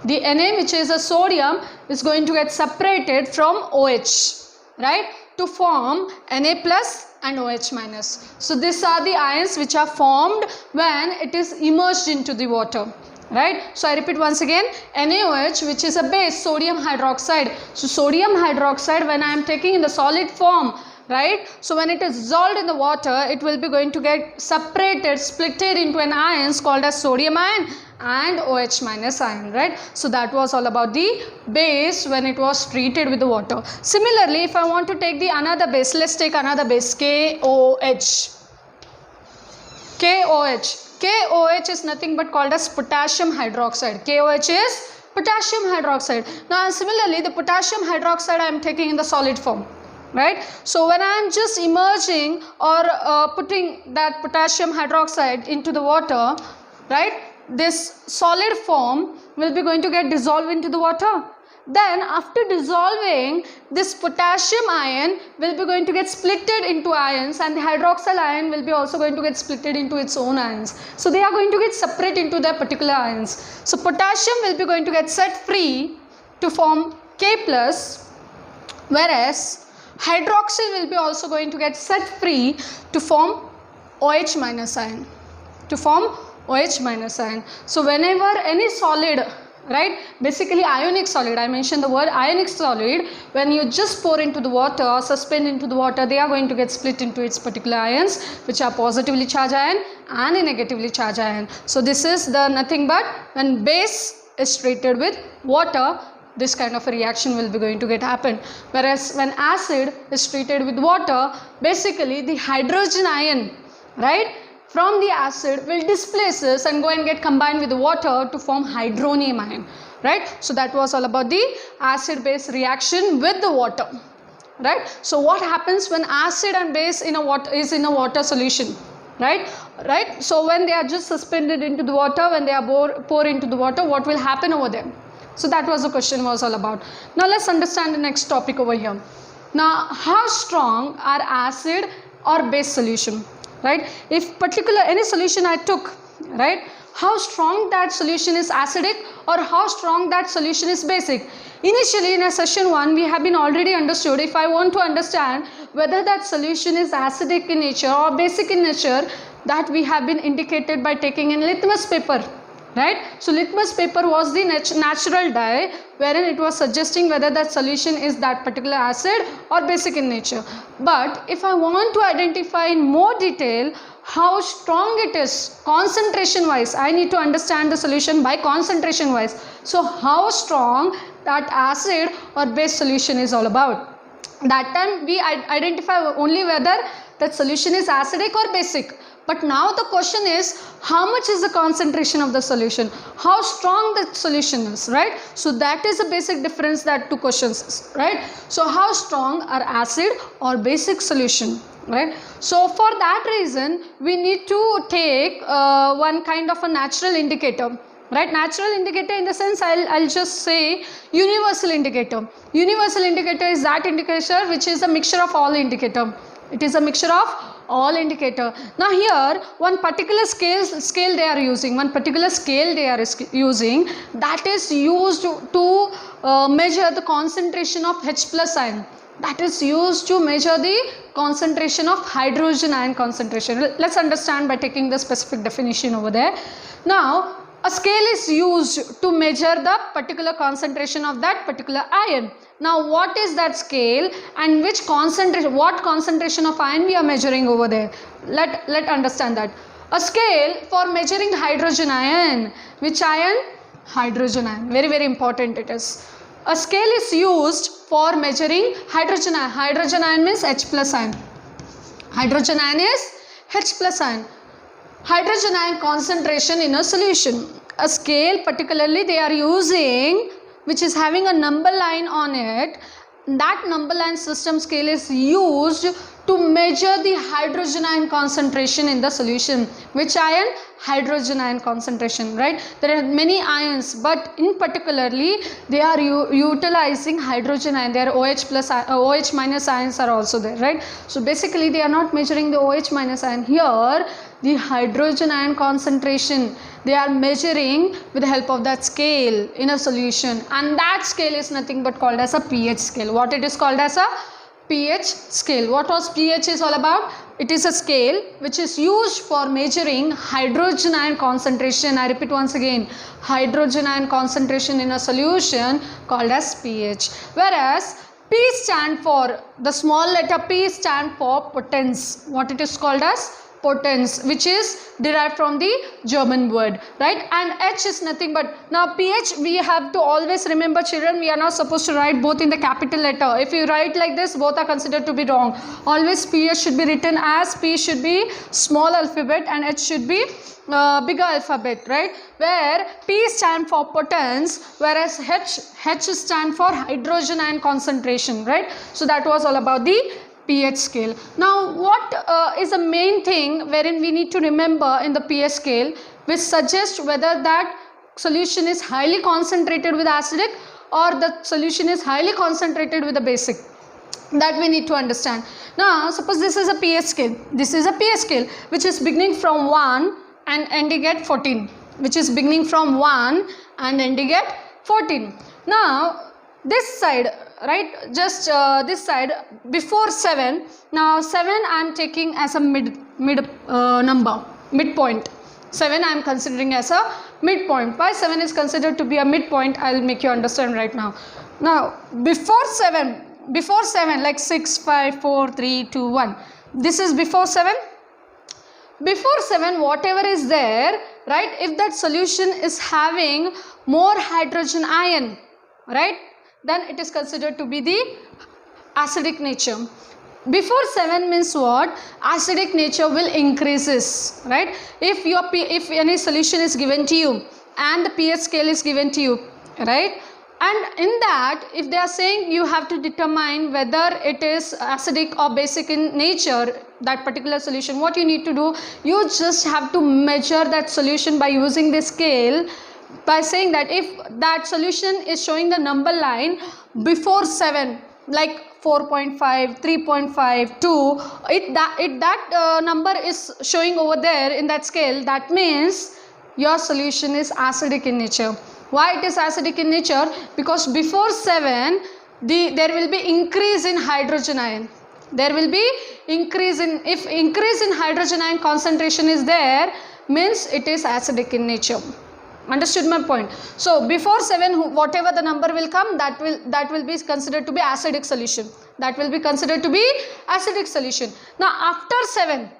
The Na, which is a sodium, is going to get separated from OH, right, to form Na plus and OH minus. So these are the ions which are formed when it is immersed into the water. Right? So I repeat once again, NaOH, which is a base, sodium hydroxide. So sodium hydroxide, when I am taking in the solid form, right, so when it is dissolved in the water, it will be going to get separated, splitted into an ions called as sodium ion and OH minus ion. Right? So that was all about the base when it was treated with the water. Similarly, if I want to take the another base, let's take another base, KOH. KOH is nothing but called as potassium hydroxide. KOH is potassium hydroxide. Now similarly, the potassium hydroxide I am taking in the solid form. Right? So when I am just immersing or putting that potassium hydroxide into the water, right, this solid form will be going to get dissolved into the water. Then after dissolving, this potassium ion will be going to get splitted into ions, and the hydroxyl ion will be also going to get splitted into its own ions. So they are going to get separate into their particular ions. So potassium will be going to get set free to form K plus, whereas hydroxyl will be also going to get set free to form OH minus ion. So whenever any solid, right, basically ionic solid, I mentioned the word ionic solid, when you just pour into the water or suspend into the water, they are going to get split into its particular ions, which are positively charged ion and a negatively charged ion. So this is the nothing but when base is treated with water, this kind of a reaction will be going to get happen. Whereas when acid is treated with water, basically the hydrogen ion, right, from the acid will displaces and go and get combined with the water to form hydronium ion. Right? So that was all about the acid base reaction with the water. Right? So what happens when acid and base in a water solution? Right? So when they are just suspended into the water, when they are poured into the water, what will happen over there? So that was the question was all about. Now let's understand the next topic over here. Now how strong are acid or base solution? Right? If any solution I took, right, how strong that solution is acidic or how strong that solution is basic. Initially in a session 1 we have been already understood, if I want to understand whether that solution is acidic in nature or basic in nature, that we have been indicated by taking in litmus paper. right? So litmus paper was the natural dye wherein it was suggesting whether that solution is that particular acid or basic in nature. But if I want to identify in more detail how strong it is concentration wise, I need to understand the solution by concentration wise. So how strong that acid or base solution is all about. That time we identify only whether that solution is acidic or basic. But now the question is, how much is the concentration of the solution? How strong the solution is, right? So that is the basic difference that two questions is, right? So how strong are acid or basic solution, right? So for that reason, we need to take one kind of a natural indicator. Right, natural indicator in the sense I'll just say universal indicator. Universal indicator is that indicator which is a mixture of all indicator. It is a mixture of all indicator. Now here one particular scale they are using, that is used to measure the concentration of H plus ion. That is used to measure the concentration of hydrogen ion concentration. Let's understand by taking the specific definition over there. Now a scale is used to measure the particular concentration of that particular ion. Now what is that scale and what concentration of ion we are measuring over there? Let understand that. A scale for measuring hydrogen ion. Which ion? Hydrogen ion. Very, very important it is. A scale is used for measuring hydrogen ion. Hydrogen ion means H plus ion. Hydrogen ion is H plus ion. Hydrogen ion concentration in a solution. A scale particularly they are using which is having a number line on it. That number line system scale is used to measure the hydrogen ion concentration in the solution. Which ion? Hydrogen ion concentration, right? There are many ions, but in particularly they are utilizing hydrogen ion. Their OH plus OH minus ions are also there, right? So basically they are not measuring the OH minus ion. Here the hydrogen ion concentration they are measuring with the help of that scale in a solution, and that scale is nothing but called as a pH scale. What it is called as a pH scale. What was pH is all about? It is a scale which is used for measuring hydrogen ion concentration. I repeat once again, hydrogen ion concentration in a solution called as pH. Whereas P stand for, the small letter P stand for potence. What it is called as? Potence, which is derived from the German word, right? And H is nothing but, now pH we have to always remember, children, we are not supposed to write both in the capital letter. If you write like this, both are considered to be wrong. Always pH should be written as, P should be small alphabet and H should be bigger alphabet, right? Where P stand for potence, whereas H stand for hydrogen ion concentration, right? So that was all about the pH scale. Now what is the main thing wherein we need to remember in the pH scale which suggests whether that solution is highly concentrated with acidic or the solution is highly concentrated with the basic? That we need to understand. Now suppose this is a pH scale. This is a pH scale which is beginning from 1 and ending at 14. Which is beginning from 1 and ending at 14. Now this side, right, just this side before 7. Now 7 I am taking as a number, midpoint. 7 I am considering as a midpoint. Why 7 is considered to be a midpoint, I will make you understand right now. Now before 7 like 6, 5, 4, 3, 2, 1. This is before 7. Before 7 whatever is there, right, if that solution is having more hydrogen ion, right, then it is considered to be the acidic nature. Before 7 means what? Acidic nature will increases, right? If any solution is given to you and the pH scale is given to you, right? And in that, if they are saying you have to determine whether it is acidic or basic in nature, that particular solution, what you need to do, you just have to measure that solution by using this scale, by saying that if that solution is showing the number line before 7, like 4.5, 3.5, 2, that number is showing over there in that scale, that means your solution is acidic in nature. Why it is acidic in nature? Because before 7, there will be increase in hydrogen ion. There will be increase in, if increase in hydrogen ion concentration is there, means it is acidic in nature. Understood my point? So before 7, whatever the number will come, that will be considered to be acidic solution. That will be considered to be acidic solution. Now after 7,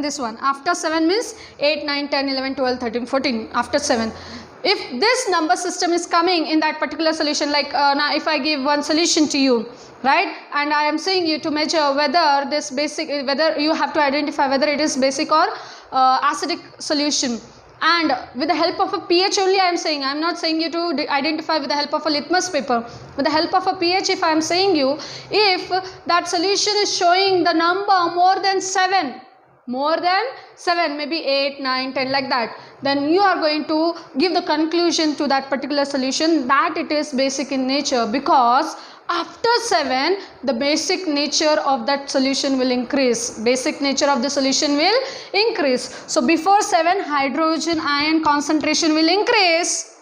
this one, after 7 means 8, 9, 10, 11, 12, 13, 14, after 7. If this number system is coming in that particular solution, like now if I give one solution to you, right, and I am saying you to measure whether this basic, whether you have to identify whether it is basic or acidic solution, and with the help of a pH only I am saying, I am not saying you to identify with the help of a litmus paper. With the help of a pH, if I am saying you, if that solution is showing the number more than 7, maybe 8, 9, 10 like that, then you are going to give the conclusion to that particular solution that it is basic in nature, because after 7 the basic nature of that solution will increase. Basic nature of the solution will increase. So before 7 hydrogen ion concentration will increase.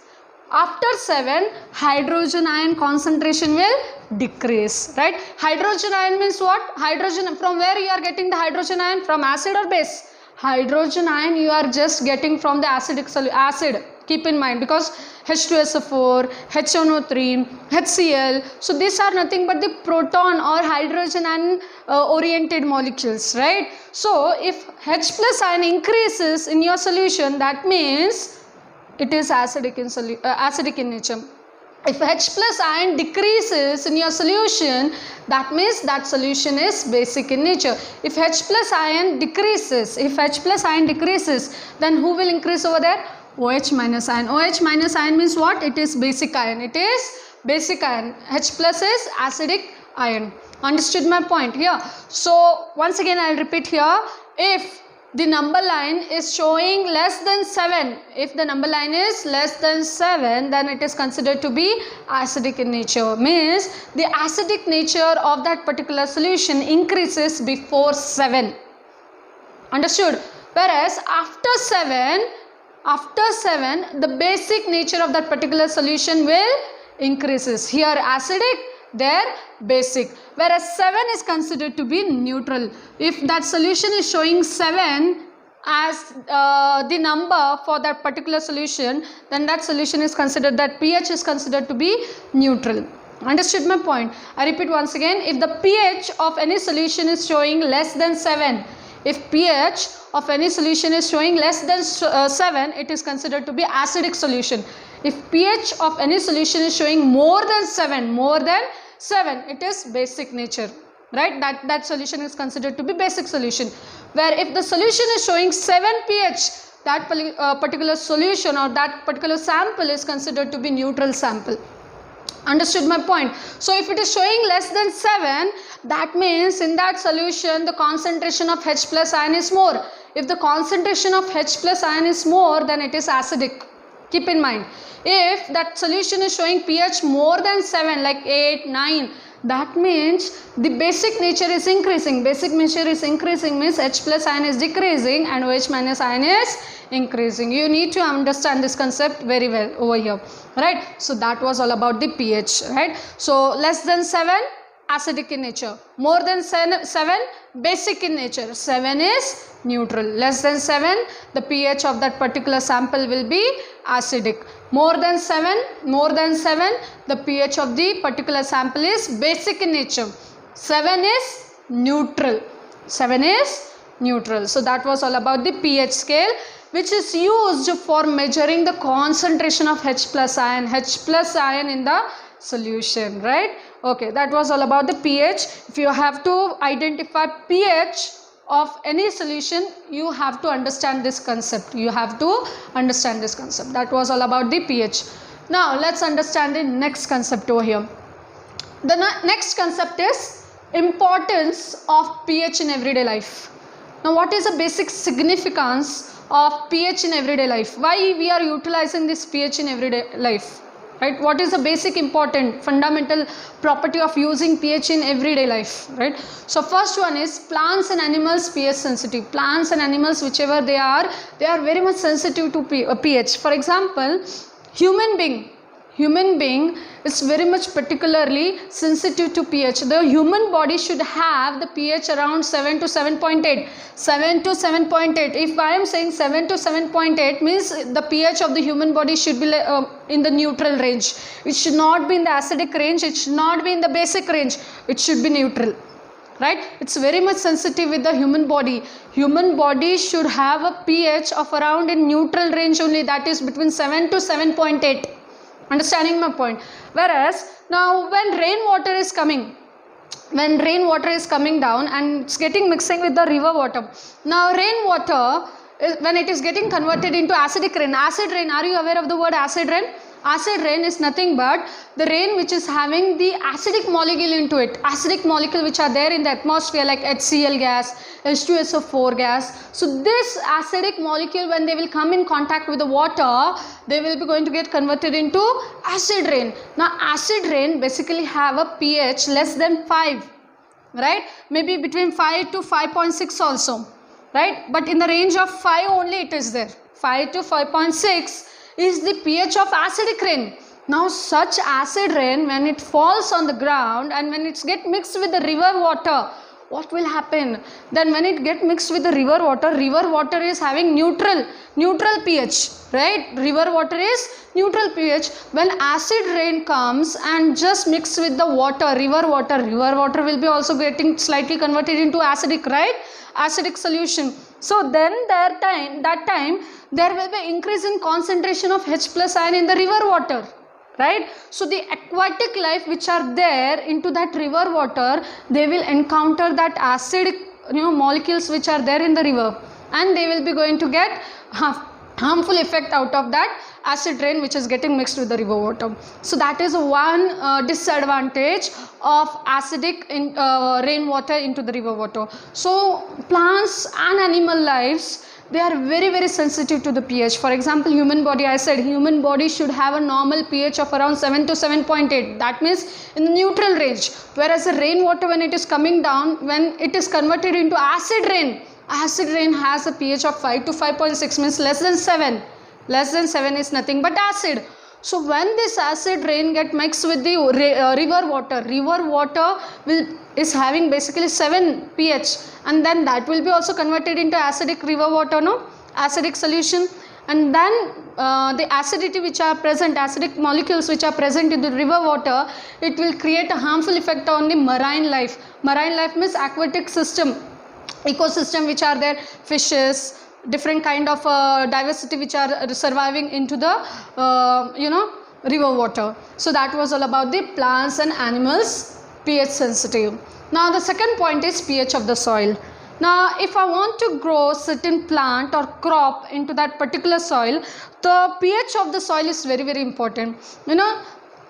After 7 hydrogen ion concentration will decrease, right? Hydrogen ion means what? Hydrogen, from where you are getting the hydrogen ion? From acid or base? Hydrogen ion you are just getting from the acidic acid. Keep in mind, because H2SO4, HNO3, HCl, so these are nothing but the proton or hydrogen ion oriented molecules, right? So if H plus ion increases in your solution, that means it is acidic in nature. If H plus ion decreases in your solution, that means that solution is basic in nature. If H plus ion decreases, then who will increase over there? OH minus ion. OH minus ion means what? It is basic ion. It is basic ion. H plus is acidic ion. Understood my point here? So once again I will repeat here. If the number line is showing less than 7, if the number line is less than 7, then it is considered to be acidic in nature. Means the acidic nature of that particular solution increases before 7. Understood? Whereas after 7, the basic nature of that particular solution will increases. Here acidic, there basic. Whereas 7 is considered to be neutral. If that solution is showing 7 as the number for that particular solution, then that solution is considered, that pH is considered to be neutral. Understood my point? I repeat once again, if the pH of any solution is showing less than 7, if pH of any solution is showing less than 7, it is considered to be acidic solution. If pH of any solution is showing more than 7, it is basic nature, right? That solution is considered to be basic solution. Where if the solution is showing 7 pH, that particular solution or that particular sample is considered to be neutral sample. Understood my point? So if it is showing less than 7, that means in that solution the concentration of H plus ion is more. If the concentration of H plus ion is more, then it is acidic. Keep in mind, if that solution is showing pH more than 7, like 8, 9, that means the basic nature is increasing. Basic nature is increasing means H plus ion is decreasing and OH minus ion is increasing. You need to understand this concept very well over here, right? So that was all about the pH, right? So less than 7, acidic in nature. More than 7, basic in nature. 7 is neutral. Less than 7, the pH of that particular sample will be acidic. More than 7, the pH of the particular sample is basic in nature. 7 is neutral. So that was all about the pH scale, which is used for measuring the concentration of H plus ion in the solution, right? Okay, that was all about the pH. If you have to identify pH of any solution, you have to understand this concept. That was all about the pH. Now let's understand the next concept over here. The next concept is importance of pH in everyday life. Now what is the basic significance of pH in everyday life? Why we are utilizing this pH in everyday life? Right? What is the basic important fundamental property of using pH in everyday life? Right? So first one is plants and animals pH sensitive. Plants and animals, whichever they are very much sensitive to pH. For example, human being human being is very much particularly sensitive to pH. The human body should have the pH around 7 to 7.8. 7 to 7.8. If I am saying 7 to 7.8 means the pH of the human body should be in the neutral range. It should not be in the acidic range. It should not be in the basic range. It should be neutral. Right? It's very much sensitive with the human body. Human body should have a pH of around in neutral range only, that is between 7 to 7.8. Understanding my point? Whereas now when rainwater is coming down and it's getting mixing with the river water. Now rainwater, when it is getting converted into acidic rain, acid rain, are you aware of the word acid rain? Acid rain is nothing but the rain which is having the acidic molecule into it. Acidic molecule which are there in the atmosphere like HCl gas, H2SO4 gas. So this acidic molecule, when they will come in contact with the water, they will be going to get converted into acid rain. Now acid rain basically have a pH less than 5, right? Maybe between 5 to 5.6 also, right? But in the range of 5 only it is there. 5 to 5.6 is the pH of acidic rain. Now such acid rain, when it falls on the ground and when it gets mixed with the river water, what will happen? Then when it gets mixed with the river water is having neutral pH, right? River water is neutral pH. When acid rain comes and just mix with the water, river water will be also getting slightly converted into acidic, right? Acidic solution. So then that time there will be increase in concentration of H plus ion in the river water, right? So the aquatic life which are there into that river water, they will encounter that acidic molecules which are there in the river, and they will be going to get harmful effect out of that acid rain which is getting mixed with the river water. So that is one disadvantage of acidic rainwater into the river water. So plants and animal lives, they are very, very sensitive to the pH. For example, human body, I said human body should have a normal pH of around 7 to 7.8. That means in the neutral range. Whereas the rainwater, when it is coming down, when it is converted into acid rain has a pH of 5 to 5.6, means less than 7. Less than 7 is nothing but acid. So when this acid rain get mixed with the river water is having basically 7 pH, and then that will be also converted into acidic river water, acidic solution, and then the acidity which are present, acidic molecules which are present in the river water, it will create a harmful effect on the marine life. Marine life means aquatic system, ecosystem which are there, fishes, different kind of diversity which are surviving into the river water. So that was all about the plants and animals pH sensitive. Now the second point is pH of the soil. Now if I want to grow certain plant or crop into that particular soil, the pH of the soil is very, very important.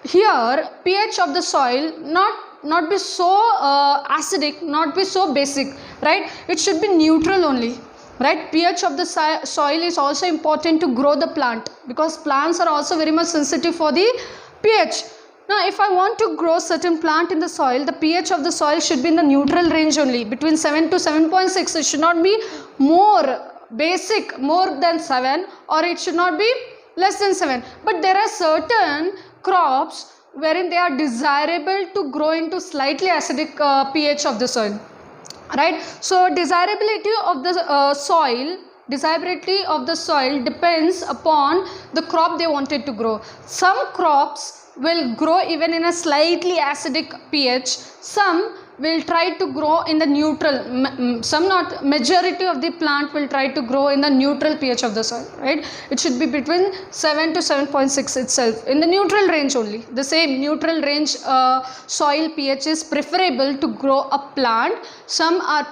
Here pH of the soil not be so acidic, not be so basic, right? It should be neutral only. Right, pH of the soil is also important to grow the plant, because plants are also very much sensitive for the pH. Now, if I want to grow certain plant in the soil, the pH of the soil should be in the neutral range only, between 7 to 7.6. It should not be more basic, more than 7, or it should not be less than 7. But there are certain crops wherein they are desirable to grow into slightly acidic pH of the soil. Right, so desirability of the soil depends upon the crop they wanted to grow. Some crops will grow even in a slightly acidic pH. Some will try to grow in the neutral. Majority of the plant will try to grow in the neutral pH of the soil. Right, it should be between 7 to 7.6 itself, in the neutral range only. The same neutral range soil pH is preferable to grow a plant. Some are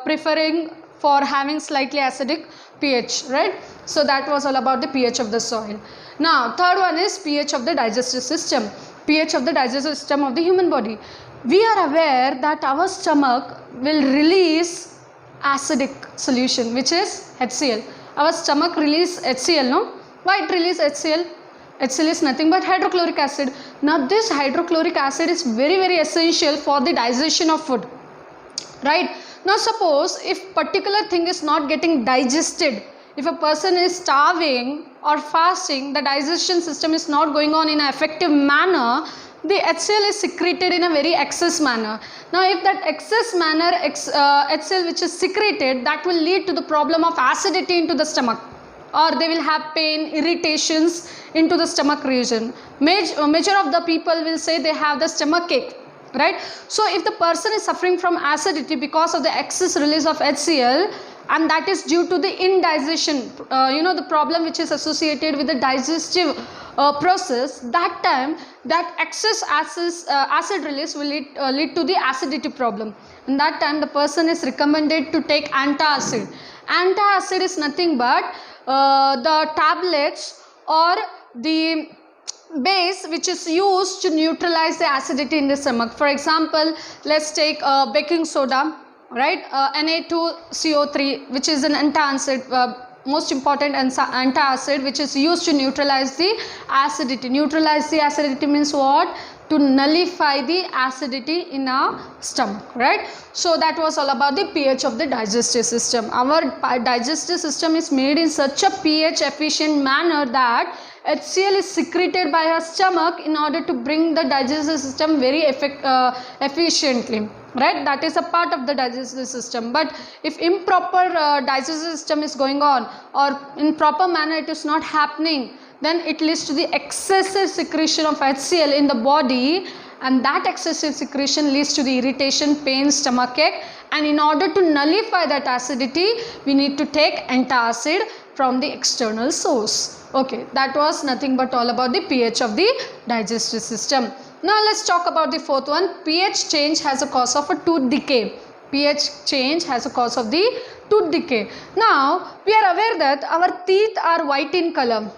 preferring for having slightly acidic pH, right? So that was all about the pH of the soil. Now third one is pH of the digestive system. pH of the digestive system of the human body. We are aware that our stomach will release acidic solution, which is HCl. Our stomach release HCl, no? Why it release HCl? HCl is nothing but hydrochloric acid. Now this hydrochloric acid is very, very essential for the digestion of food, right? Now suppose if particular thing is not getting digested if a person is starving or fasting, the digestion system is not going on in an effective manner, the HCl is secreted in a very excess manner. Now if that excess manner HCl which is secreted, that will lead to the problem of acidity into the stomach, or they will have pain, irritations into the stomach region. Major of the people will say they have the stomach ache, right? So if the person is suffering from acidity because of the excess release of HCl, and that is due to the indigestion, the problem which is associated with the digestive process, that time that excess acid release will lead to the acidity problem, and that time the person is recommended to take antacid. Antacid is nothing but the tablets or the base which is used to neutralize the acidity in the stomach. For example, let's take baking soda, right, Na2CO3, which is an antacid, most important antacid, which is used to neutralize the acidity. Neutralize the acidity means what? To nullify the acidity in our stomach, right? So that was all about the pH of the digestive system. Our digestive system is made in such a pH efficient manner that HCl is secreted by our stomach in order to bring the digestive system very efficiently, right? That is a part of the digestive system. But if improper digestive system is going on, or in proper manner it is not happening, then it leads to the excessive secretion of HCl in the body, and that excessive secretion leads to the irritation, pain, stomachache, and in order to nullify that acidity, we need to take antacid from the external source. Okay, that was nothing but all about the pH of the digestive system. Now let's talk about the fourth one. pH change has a cause of a tooth decay. pH change has a cause of the tooth decay. Now we are aware that our teeth are white in color.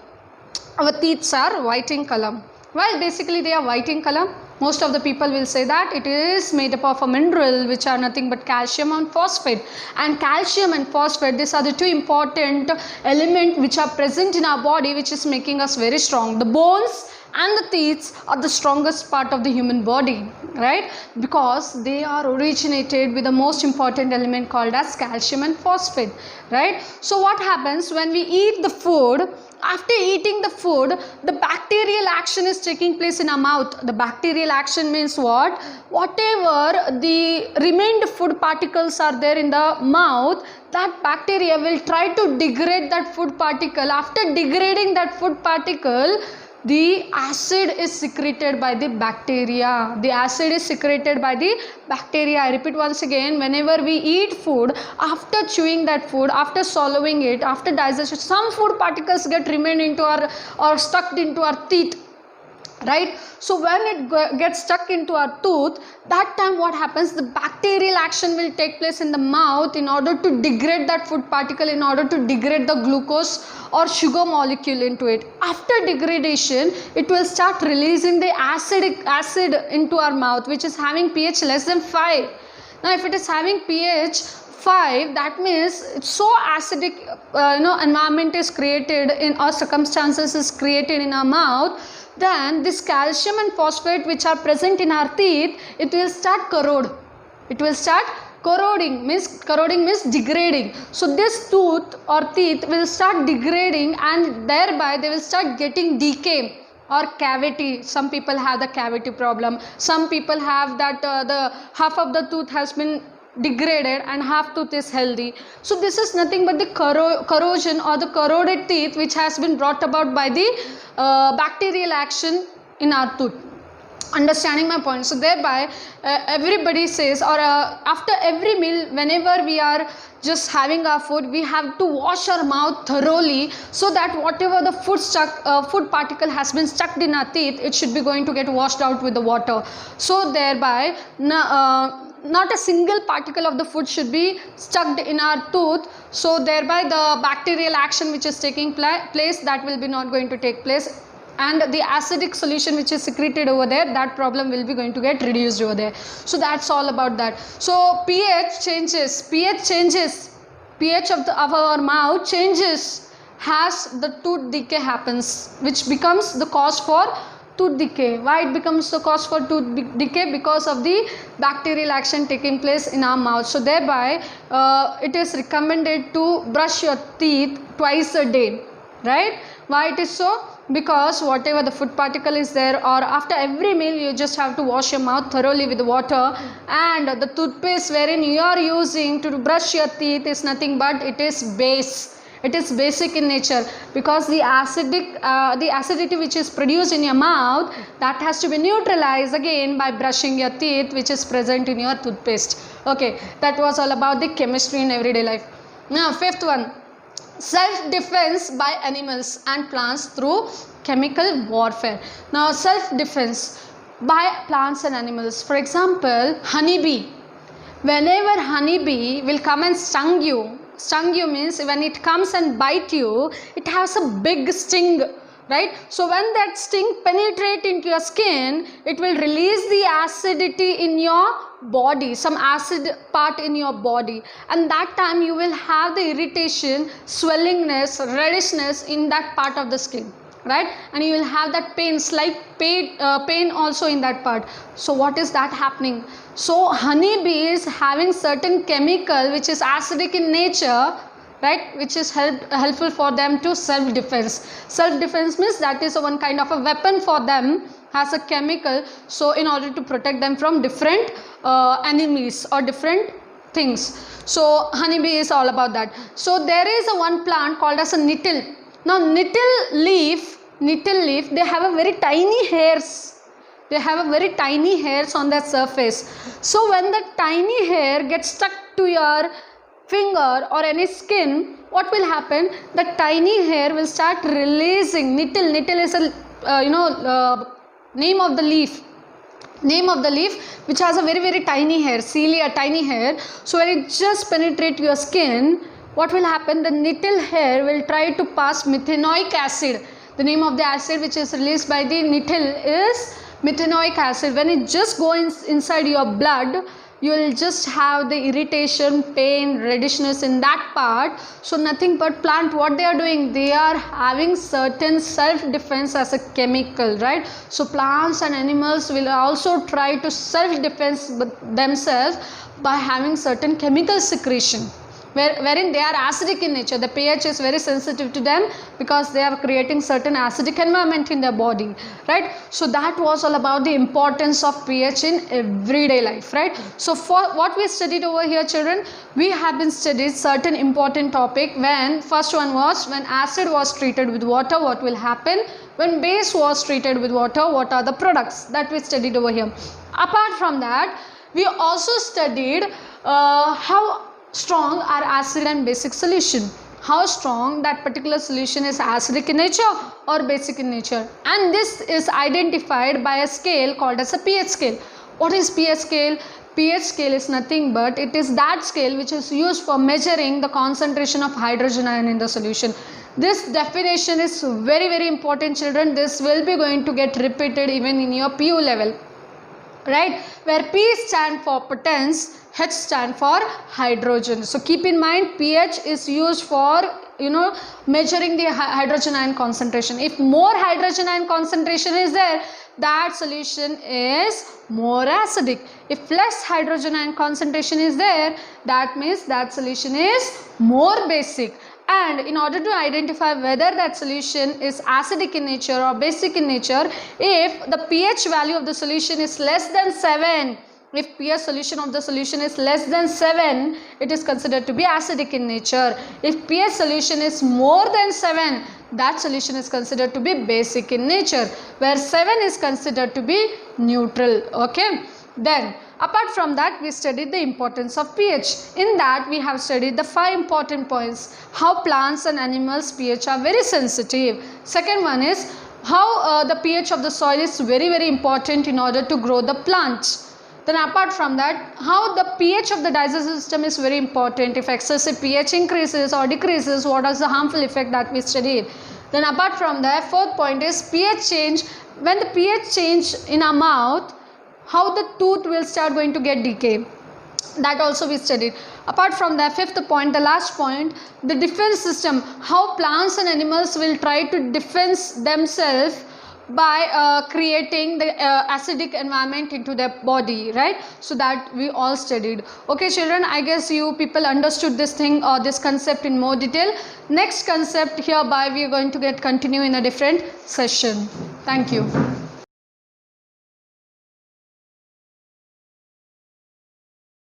Our teeth are white in color. Well, basically they are white in color. Most of the people will say that it is made up of a mineral which are nothing but calcium and phosphate. And calcium and phosphate, these are the two important elements which are present in our body, which is making us very strong. The bones and the teeth are the strongest part of the human body, right? Because they are originated with the most important element called as calcium and phosphate, right? So what happens when we eat the food? After eating the food, the bacterial action is taking place in our mouth. The bacterial action means what? Whatever the remained food particles are there in the mouth, that bacteria will try to degrade that food particle. After degrading that food particle, the acid is secreted by the bacteria. The acid is secreted by the bacteria. I repeat once again, whenever we eat food, after chewing that food, after swallowing it, after digestion, some food particles get remain into our or stuck into our teeth, right? So when it gets stuck into our tooth, that time what happens? The bacterial action will take place in the mouth in order to degrade that food particle, in order to degrade the glucose or sugar molecule into it. After degradation, it will start releasing the acid into our mouth, which is having pH less than 5. Now if it is having pH 5, that means it's so acidic environment is created in, or circumstances is created in our mouth, then this calcium and phosphate which are present in our teeth, it will start corrode. It will start corroding means degrading. So this tooth or teeth will start degrading, and thereby they will start getting decay or cavity. Some people have the cavity problem. Some people have that the half of the tooth has been degraded and half tooth is healthy. So this is nothing but the corrosion or the corroded teeth which has been brought about by the bacterial action in our tooth. Understanding my point? So thereby everybody says, or after every meal, whenever we are just having our food, we have to wash our mouth thoroughly, so that whatever the food particle has been stuck in our teeth, it should be going to get washed out with the water. So thereby not a single particle of the food should be stuck in our tooth. So thereby the bacterial action which is taking place, that will be not going to take place, and the acidic solution which is secreted over there, that problem will be going to get reduced over there. So that's all about that. So pH changes, pH of our mouth changes as the tooth decay happens, which becomes the cause for tooth decay. Why it becomes the cause for tooth decay? Because of the bacterial action taking place in our mouth. So thereby it is recommended to brush your teeth twice a day, right? Why it is so? Because whatever the food particle is there, or after every meal you just have to wash your mouth thoroughly with water, and the toothpaste wherein you are using to brush your teeth is nothing but it is base. It is basic in nature, because the acidity which is produced in your mouth, that has to be neutralized again by brushing your teeth, which is present in your toothpaste. Okay, that was all about the chemistry in everyday life. Now fifth one, self-defense by animals and plants through chemical warfare. Now self-defense by plants and animals. For example, honeybee. Whenever honeybee will come and stung you means when it comes and bite you, it has a big sting, right? So when that sting penetrate into your skin, it will release the acidity in your body, some acid part in your body, and that time you will have the irritation, swellingness, reddishness in that part of the skin, right? And you will have that pain, slight pain also in that part. So what is that happening? So honeybee is having certain chemical which is acidic in nature, right, which is helpful for them to self-defense. Self-defense means that is one kind of a weapon for them, has a chemical, so in order to protect them from different enemies or different things. So honeybee is all about that. So there is a one plant called as a nettle. Now nettle leaf, they have a very tiny hairs. They have a very tiny hairs on their surface. So when the tiny hair gets stuck to your finger or any skin, what will happen? The tiny hair will start releasing. Nettle is a name of the leaf. Name of the leaf which has a very tiny hair, cilia, tiny hair. So when it just penetrate your skin, what will happen? The nettle hair will try to pass methanoic acid. The name of the acid which is released by the nettle is methanoic acid. When it just goes inside your blood, you will just have the irritation, pain, reddishness in that part. So nothing but plant, what they are doing, they are having certain self-defense as a chemical, right? So plants and animals will also try to self-defense themselves by having certain chemical secretion, wherein they are acidic in nature. The pH is very sensitive to them because they are creating certain acidic environment in their body, right? So that was all about the importance of pH in everyday life, right? So for what we studied over here, children, we have been studied certain important topic. When first one was when acid was treated with water, what will happen? When base was treated with water, what are the products that we studied over here? Apart from that, we also studied how strong are acid and basic solution, how strong that particular solution is acidic in nature or basic in nature, and this is identified by a scale called as a pH scale. What is pH scale? pH scale is nothing but it is that scale which is used for measuring the concentration of hydrogen ion in the solution. This definition is very important, children. This will be going to get repeated even in your PU level, right? Where P stand for potence, H stand for hydrogen. So keep in mind, pH is used for measuring the hydrogen ion concentration. If more hydrogen ion concentration is there, that solution is more acidic. If less hydrogen ion concentration is there, that means that solution is more basic. And in order to identify whether that solution is acidic in nature or basic in nature, if the pH value of the solution is less than 7, if pH solution of the solution is less than 7, it is considered to be acidic in nature. If pH solution is more than 7, that solution is considered to be basic in nature, where 7 is considered to be neutral. Okay. Then apart from that, we studied the importance of pH. In that, we have studied the 5 important points. How plants and animals pH are very sensitive. Second one is how the pH of the soil is very important in order to grow the plants. Then apart from that, how the pH of the digestive system is very important. If excessive pH increases or decreases, what is the harmful effect that we studied. Then apart from that, fourth point is pH change. When the pH change in our mouth, how the tooth will start going to get decay. That also we studied. Apart from that, fifth point, the last point, the defense system. How plants and animals will try to defend themselves by creating the acidic environment into their body, right? So that we all studied. Okay children, I guess you people understood this thing or this concept in more detail. Next concept hereby we are going to continue in a different session. Thank you.